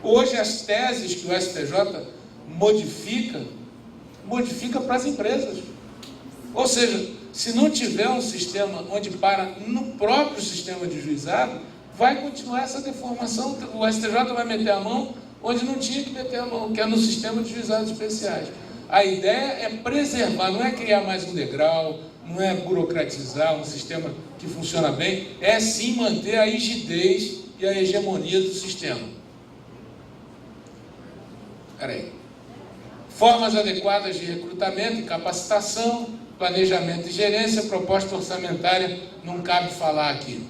Hoje as teses que o STJ modifica para as empresas. Ou seja, se não tiver um sistema onde para no próprio sistema de juizado, vai continuar essa deformação. O STJ vai meter a mão onde não tinha que meter a mão, que é no sistema de juizados especiais. A ideia é preservar, não é criar mais um degrau, não é burocratizar um sistema que funciona bem, é sim manter a rigidez e a hegemonia do sistema. Peraí. Formas adequadas de recrutamento e capacitação, planejamento e gerência, proposta orçamentária, não cabe falar aqui.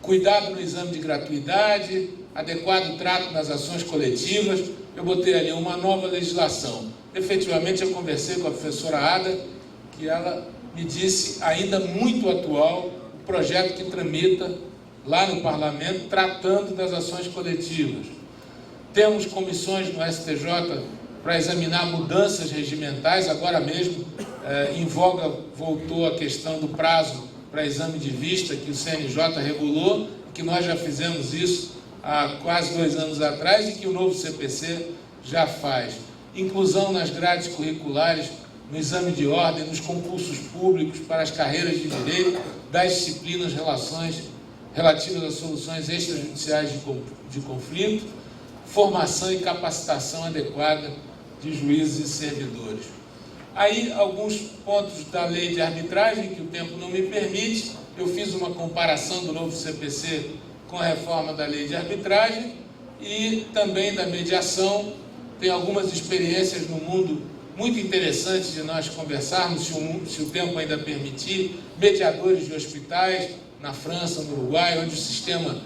Cuidado no exame de gratuidade, adequado trato nas ações coletivas. Eu botei ali uma nova legislação. Efetivamente, eu conversei com a professora Ada, que ela me disse, ainda muito atual, o projeto que tramita lá no Parlamento, tratando das ações coletivas. Temos comissões no STJ para examinar mudanças regimentais. Agora mesmo, em voga, voltou a questão do prazo para exame de vista, que o CNJ regulou, que nós já fizemos isso há quase 2 anos atrás e que o novo CPC já faz. Inclusão nas grades curriculares, no exame de ordem, nos concursos públicos para as carreiras de direito, das disciplinas relativas a soluções extrajudiciais de conflito, formação e capacitação adequada de juízes e servidores. Aí, alguns pontos da lei de arbitragem, que o tempo não me permite, eu fiz uma comparação do novo CPC com a reforma da lei de arbitragem e também da mediação. Tem algumas experiências no mundo muito interessantes de nós conversarmos, se o tempo ainda permitir. Mediadores de hospitais, na França, no Uruguai, onde o sistema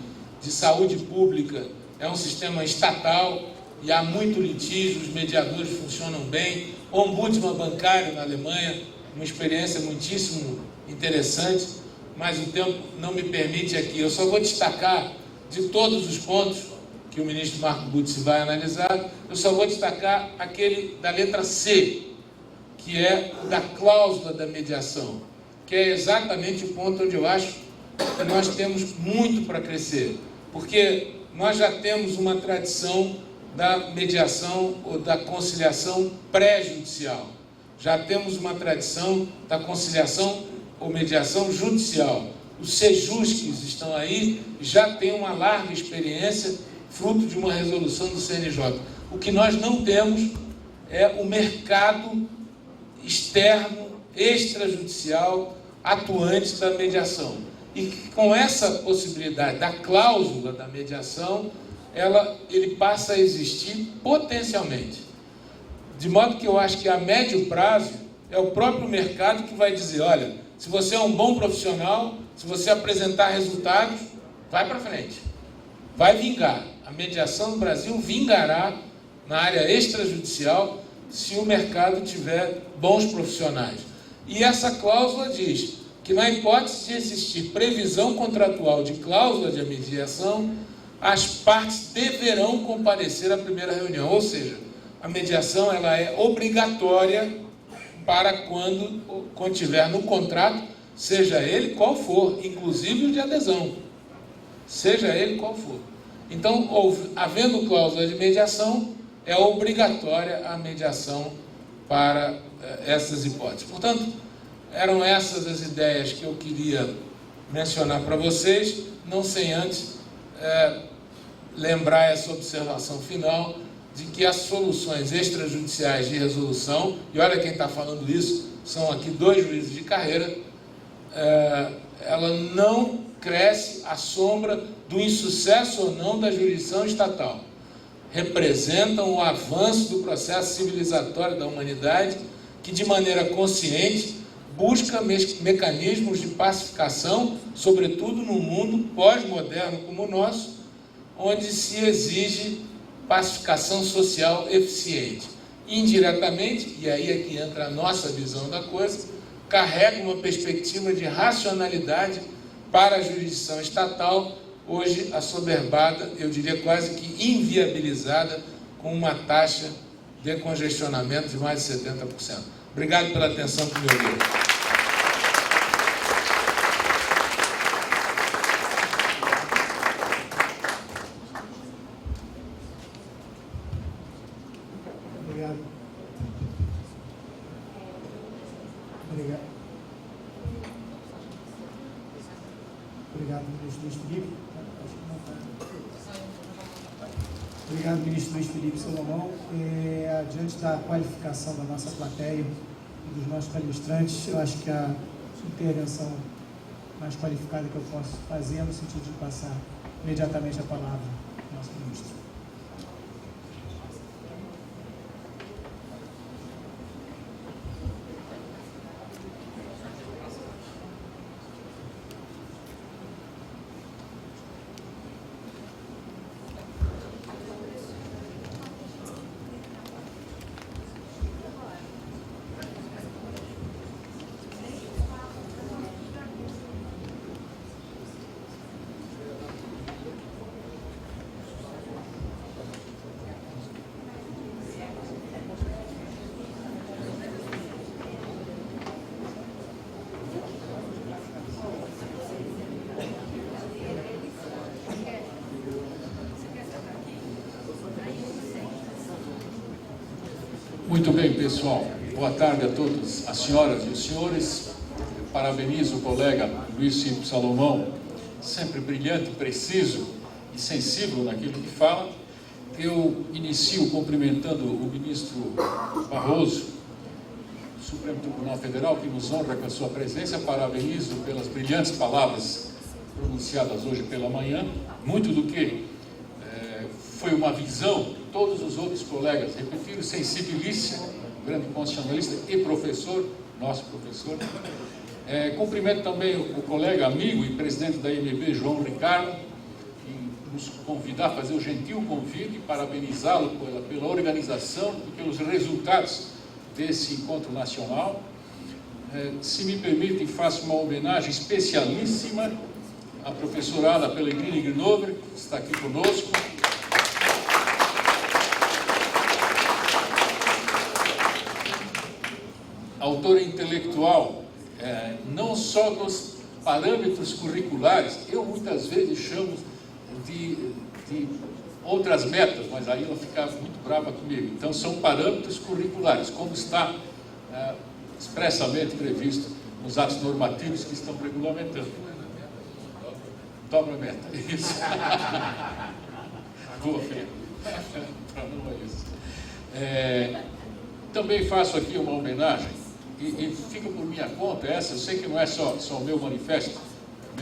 de saúde pública é um sistema estatal e há muito litígio, os mediadores funcionam bem. Ombudsman bancário na Alemanha, uma experiência muitíssimo interessante, mas o tempo não me permite aqui. Eu só vou destacar, de todos os pontos que o ministro Marco Butzi vai analisar, eu só vou destacar aquele da letra C, que é da cláusula da mediação, que é exatamente o ponto onde eu acho que nós temos muito para crescer, porque nós já temos uma tradição da mediação ou da conciliação pré-judicial. Já temos uma tradição da conciliação ou mediação judicial. Os sejusques estão aí, já têm uma larga experiência, fruto de uma resolução do CNJ. O que nós não temos é o mercado externo, extrajudicial, atuante da mediação. E com essa possibilidade da cláusula da mediação, ele passa a existir potencialmente. De modo que eu acho que a médio prazo é o próprio mercado que vai dizer, olha, se você é um bom profissional, se você apresentar resultados, vai para frente. Vai vingar. A mediação no Brasil vingará na área extrajudicial se o mercado tiver bons profissionais. E essa cláusula diz que, na hipótese de existir previsão contratual de cláusula de mediação, as partes deverão comparecer à primeira reunião. Ou seja, a mediação ela é obrigatória para quando contiver no contrato, seja ele qual for, inclusive o de adesão, seja ele qual for. Então, havendo cláusula de mediação, é obrigatória a mediação para essas hipóteses. Portanto, eram essas as ideias que eu queria mencionar para vocês, não sem antes lembrar essa observação final de que as soluções extrajudiciais de resolução, e olha quem está falando isso, são aqui 2 juízes de carreira, ela não cresce à sombra do insucesso ou não da jurisdição estatal. Representam o avanço do processo civilizatório da humanidade, que de maneira consciente busca mecanismos de pacificação, sobretudo num mundo pós-moderno como o nosso, onde se exige pacificação social eficiente. Indiretamente, e aí é que entra a nossa visão da coisa, carrega uma perspectiva de racionalidade para a jurisdição estatal, hoje assoberbada, eu diria quase que inviabilizada, com uma taxa de congestionamento de mais de 70%. Obrigado pela atenção que me ouviu. Obrigado. Obrigado. Obrigado, ministro Luiz Felipe. Obrigado, ministro Luiz Felipe Salomão. Diante da qualificação da nossa plateia e dos nossos palestrantes, eu acho que a intervenção mais qualificada que eu posso fazer é no sentido de passar imediatamente a palavra ao nosso ministro. Muito bem, pessoal. Boa tarde a todas as senhoras e os senhores. Parabenizo o colega Luiz Felipe Salomão, sempre brilhante, preciso e sensível naquilo que fala. Eu inicio cumprimentando o ministro Barroso, do Supremo Tribunal Federal, que nos honra com a sua presença. Parabenizo pelas brilhantes palavras pronunciadas hoje pela manhã. Muito do que foi uma visão, todos os outros colegas repetiram, sensibilíssimo, grande constitucionalista e professor, nosso professor. Cumprimento também o colega, amigo e presidente da IMB, João Ricardo, que nos convidar a fazer o gentil convite e parabenizá-lo pela organização e pelos resultados desse encontro nacional. Se me permitem, faço uma homenagem especialíssima à professorada Pellegrini Grinover, que está aqui conosco. Autora intelectual, não só dos parâmetros curriculares, eu muitas vezes chamo de outras metas, mas aí ela fica muito brava comigo. Então, são parâmetros curriculares, como está expressamente previsto nos atos normativos que estão regulamentando. Dobra a meta. Isso. Boa, Fê. Para não é isso. Também faço aqui uma homenagem. E fica por minha conta essa, eu sei que não é só o meu manifesto,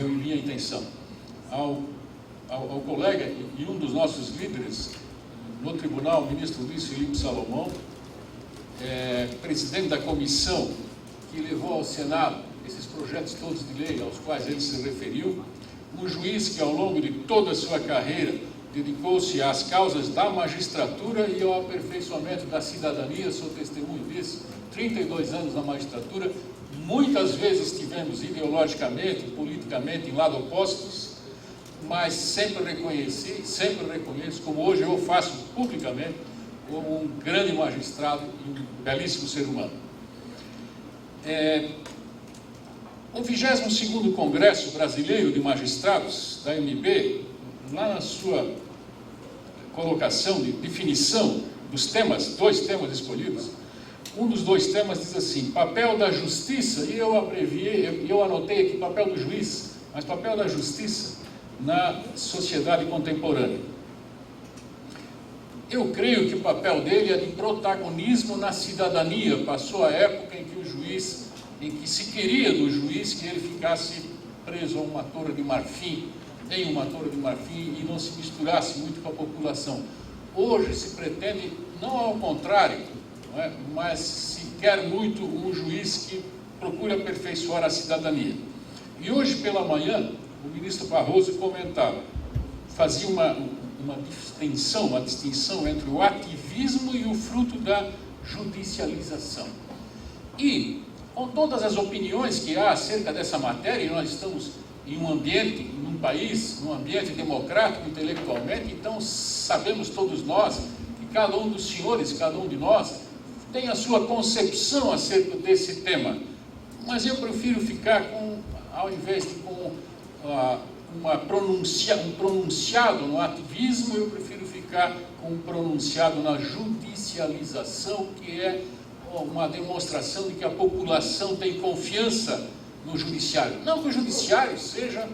minha intenção, ao colega e um dos nossos líderes no tribunal, o ministro Luiz Felipe Salomão, presidente da comissão que levou ao Senado esses projetos todos de lei aos quais ele se referiu, um juiz que ao longo de toda a sua carreira dedicou-se às causas da magistratura e ao aperfeiçoamento da cidadania, sou testemunho disso. 32 anos na magistratura, muitas vezes tivemos ideologicamente, politicamente em lados opostos, mas sempre reconheço, como hoje eu faço publicamente, como um grande magistrado e um belíssimo ser humano. O 22º Congresso Brasileiro de Magistrados, da MB, lá na sua colocação de definição dos temas, 2 temas escolhidos, um dos 2 temas diz assim: papel da justiça, e eu abreviei, eu anotei aqui papel do juiz, mas papel da justiça na sociedade contemporânea. Eu creio que o papel dele é de protagonismo na cidadania. Passou a época em que se queria do juiz que ele ficasse preso a uma torre de marfim, em uma torre de marfim, e não se misturasse muito com a população. Hoje se pretende, não ao contrário, mas se quer muito um juiz que procure aperfeiçoar a cidadania. E hoje pela manhã, o ministro Barroso comentava, fazia uma distinção entre o ativismo e o fruto da judicialização. E, com todas as opiniões que há acerca dessa matéria, e nós estamos em um ambiente, num país, num ambiente democrático intelectualmente, então sabemos todos nós que cada um dos senhores, cada um de nós, tem a sua concepção acerca desse tema. Mas eu prefiro ficar com, ao invés de com um pronunciado no ativismo, eu prefiro ficar com um pronunciado na judicialização, que é uma demonstração de que a população tem confiança no judiciário. Não que o judiciário seja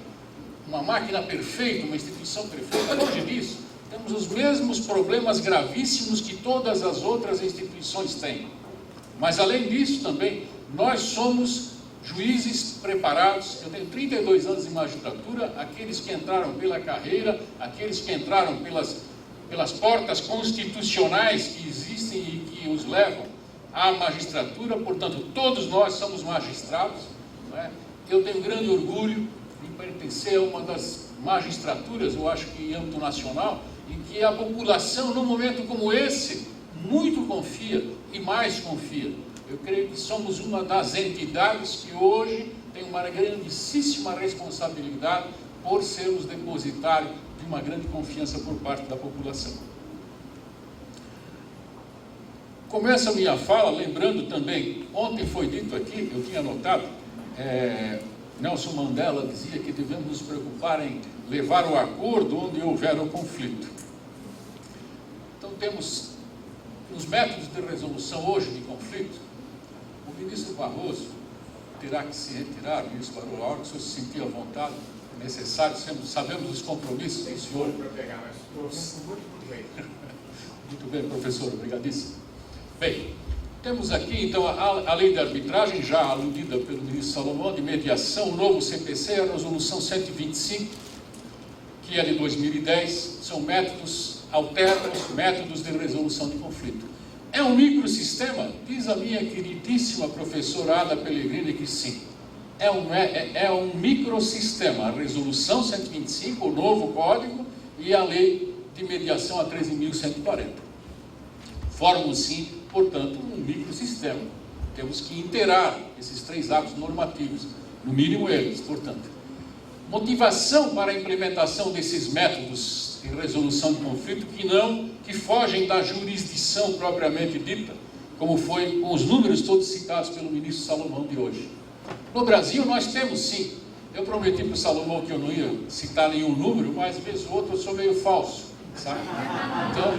uma máquina perfeita, uma instituição perfeita, longe disso. Temos os mesmos problemas gravíssimos que todas as outras instituições têm. Mas, além disso, também, nós somos juízes preparados. Eu tenho 32 anos de magistratura, aqueles que entraram pela carreira, aqueles que entraram pelas portas constitucionais que existem e que os levam à magistratura, portanto, todos nós somos magistrados, não é? Eu tenho grande orgulho em pertencer a uma das magistraturas, eu acho que em âmbito nacional, em que a população, num momento como esse, muito confia e mais confia. Eu creio que somos uma das entidades que hoje tem uma grandíssima responsabilidade por sermos depositários de uma grande confiança por parte da população. Começo a minha fala lembrando também, ontem foi dito aqui, eu tinha notado, Nelson Mandela dizia que devemos nos preocupar em levar o acordo onde houver o conflito. Então temos os métodos de resolução hoje de conflito. O ministro Barroso terá que se retirar, o ministro Barroso, a hora que o senhor se sentir à vontade, é necessário, sabemos os compromissos do senhor. Muito bem, professor, obrigadíssimo. Bem, temos aqui então a lei de arbitragem, já aludida pelo ministro Salomão, de mediação, o novo CPC, a resolução 125, que é de 2010, são métodos alternos, métodos de resolução de conflito. É um microsistema? Diz a minha queridíssima professora Ada Pellegrini que sim. É um microsistema, a resolução 125, o novo código, e a lei de mediação a 13.140. Formam sim, portanto, um microsistema. Temos que inteirar esses três atos normativos, no mínimo eles, portanto. Motivação para a implementação desses métodos de resolução de conflito que fogem da jurisdição propriamente dita, como foi com os números todos citados pelo ministro Salomão de hoje. No Brasil nós temos sim, eu prometi para o Salomão que eu não ia citar nenhum número, mas vez ou outra eu sou meio falso, sabe? Então,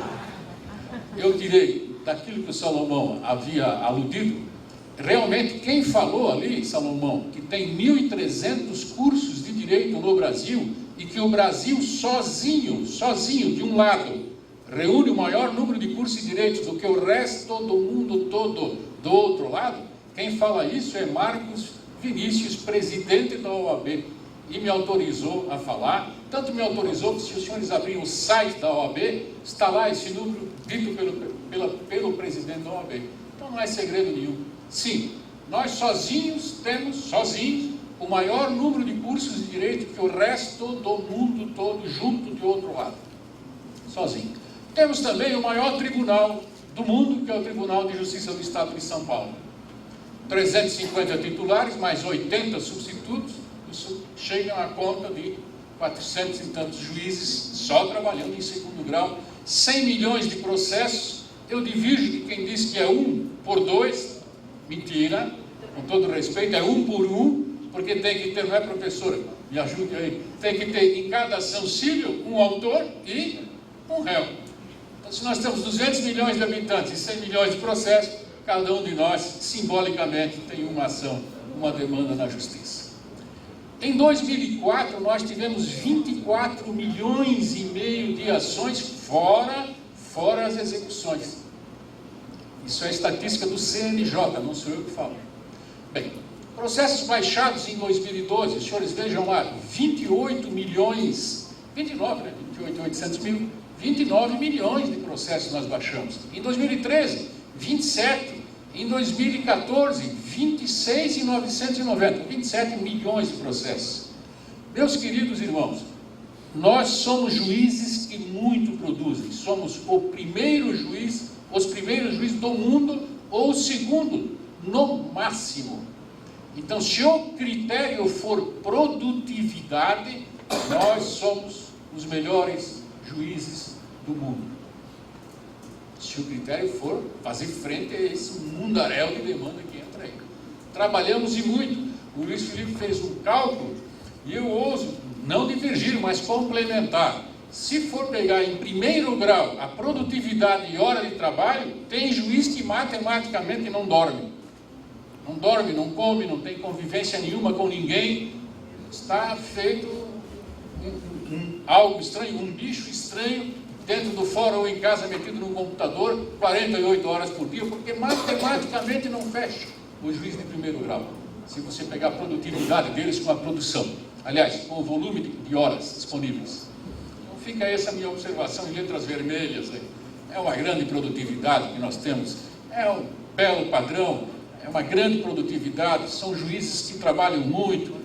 eu tirei daquilo que o Salomão havia aludido. Realmente, quem falou ali, Salomão, que tem 1.300 cursos de direito no Brasil e que o Brasil sozinho, de um lado, reúne o maior número de cursos de direito do que o resto do mundo todo do outro lado, quem fala isso é Marcos Vinícius, presidente da OAB, e me autorizou a falar. Tanto me autorizou que, se os senhores abrirem o site da OAB, está lá esse número dito pelo presidente da OAB. Então não é segredo nenhum. Sim, nós sozinhos temos, o maior número de cursos de direito que o resto do mundo todo, junto de outro lado. Sozinho. Temos também o maior tribunal do mundo, que é o Tribunal de Justiça do Estado de São Paulo. 350 titulares, mais 80 substitutos, isso chega a conta de 400 e tantos juízes só trabalhando em segundo grau, 100 milhões de processos. Eu divirjo de quem diz que é 1 por 2, mentira, com todo respeito, é 1 por 1, porque tem que ter, não é, professora? Me ajude aí. Tem que ter em cada ação civil um autor e um réu. Então, se nós temos 200 milhões de habitantes e 100 milhões de processos, cada um de nós, simbolicamente, tem uma ação, uma demanda na justiça. Em 2004, nós tivemos 24 milhões e meio de ações, fora as execuções. Isso é estatística do CNJ, não sou eu que falo. Bem, processos baixados em 2012, os senhores vejam lá, 28 milhões, 29, né? 800 mil, 29 milhões de processos nós baixamos. Em 2013, 27. Em 2014, 26.990, 27 milhões de processos. Meus queridos irmãos, nós somos juízes que muito produzem. Somos os primeiros juízes do mundo, ou o segundo, no máximo. Então, se o critério for produtividade, Nós somos os melhores juízes do mundo. Se o critério for fazer frente a esse mundaréu de demanda que entra aí. Trabalhamos e muito. O Luiz Felipe fez um cálculo e eu ouso não divergir, mas complementar. Se for pegar em primeiro grau a produtividade e hora de trabalho, tem juiz que matematicamente não dorme. Não dorme, não come, não tem convivência nenhuma com ninguém. Está feito algo estranho, um bicho estranho, dentro do fórum ou em casa, metido num computador, 48 horas por dia, porque matematicamente não fecha o juiz de primeiro grau. Se você pegar a produtividade deles com a produção, aliás, com o volume de horas disponíveis. Então fica essa minha observação em letras vermelhas aí. É uma grande produtividade que nós temos, é um belo padrão, é uma grande produtividade, são juízes que trabalham muito,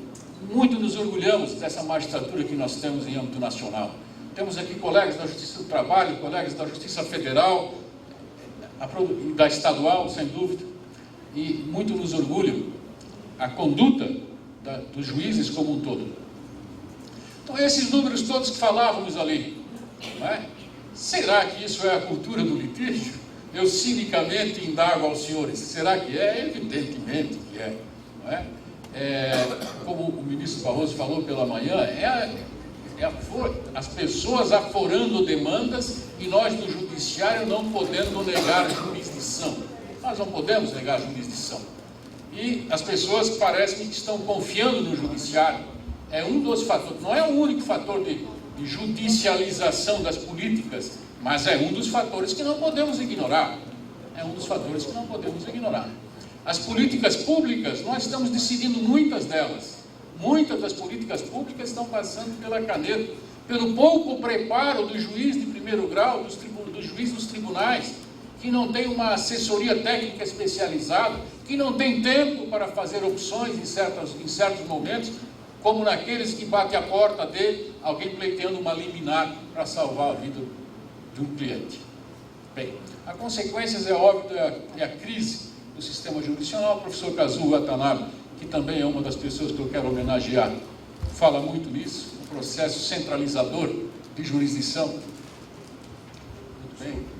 muito nos orgulhamos dessa magistratura que nós temos em âmbito nacional. Temos aqui colegas da Justiça do Trabalho, colegas da Justiça Federal, da Estadual, sem dúvida, e muito nos orgulha a conduta dos juízes como um todo. Então, esses números todos que falávamos ali, não é? Será que isso é a cultura do litígio? Eu cinicamente indago aos senhores, será que é? Evidentemente que é, não é? Como o ministro Barroso falou pela manhã, as pessoas aforando demandas e nós do judiciário não podendo negar jurisdição. Nós não podemos negar jurisdição. E as pessoas parecem que estão confiando no judiciário. É um dos fatores, não é o único fator de judicialização das políticas, mas é um dos fatores que não podemos ignorar. É um dos fatores que não podemos ignorar. As políticas públicas, nós estamos decidindo muitas delas. Muitas das políticas públicas estão passando pela caneta, pelo pouco preparo do juiz de primeiro grau, do juiz dos tribunais, que não tem uma assessoria técnica especializada, que não tem tempo para fazer opções em certos momentos, como naqueles que bate a porta dele, alguém pleiteando uma liminar para salvar a vida de um cliente. Bem, a consequência é óbvia é a crise do sistema jurisdicional. O professor Kazuo Watanabe, que também é uma das pessoas que eu quero homenagear, fala muito nisso, o processo centralizador de jurisdição. Muito bem.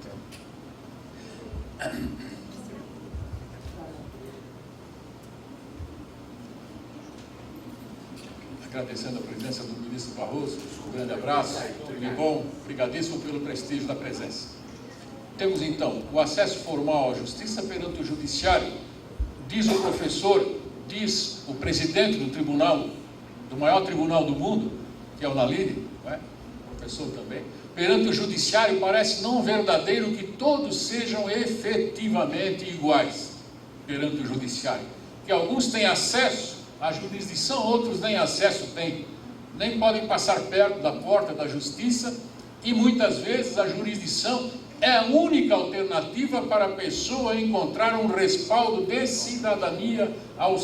Agradecendo a presença do ministro Barroso, um grande abraço, tudo de bom, obrigadíssimo pelo prestígio da presença. Temos então o acesso formal à justiça perante o judiciário, diz o professor, diz o presidente do tribunal, do maior tribunal do mundo, que é o Naline, não é? Professor também, perante o judiciário parece não verdadeiro que todos sejam efetivamente iguais perante o judiciário, que alguns têm acesso à jurisdição, outros nem acesso têm, nem podem passar perto da porta da justiça, e muitas vezes a jurisdição é a única alternativa para a pessoa encontrar um respaldo de cidadania ao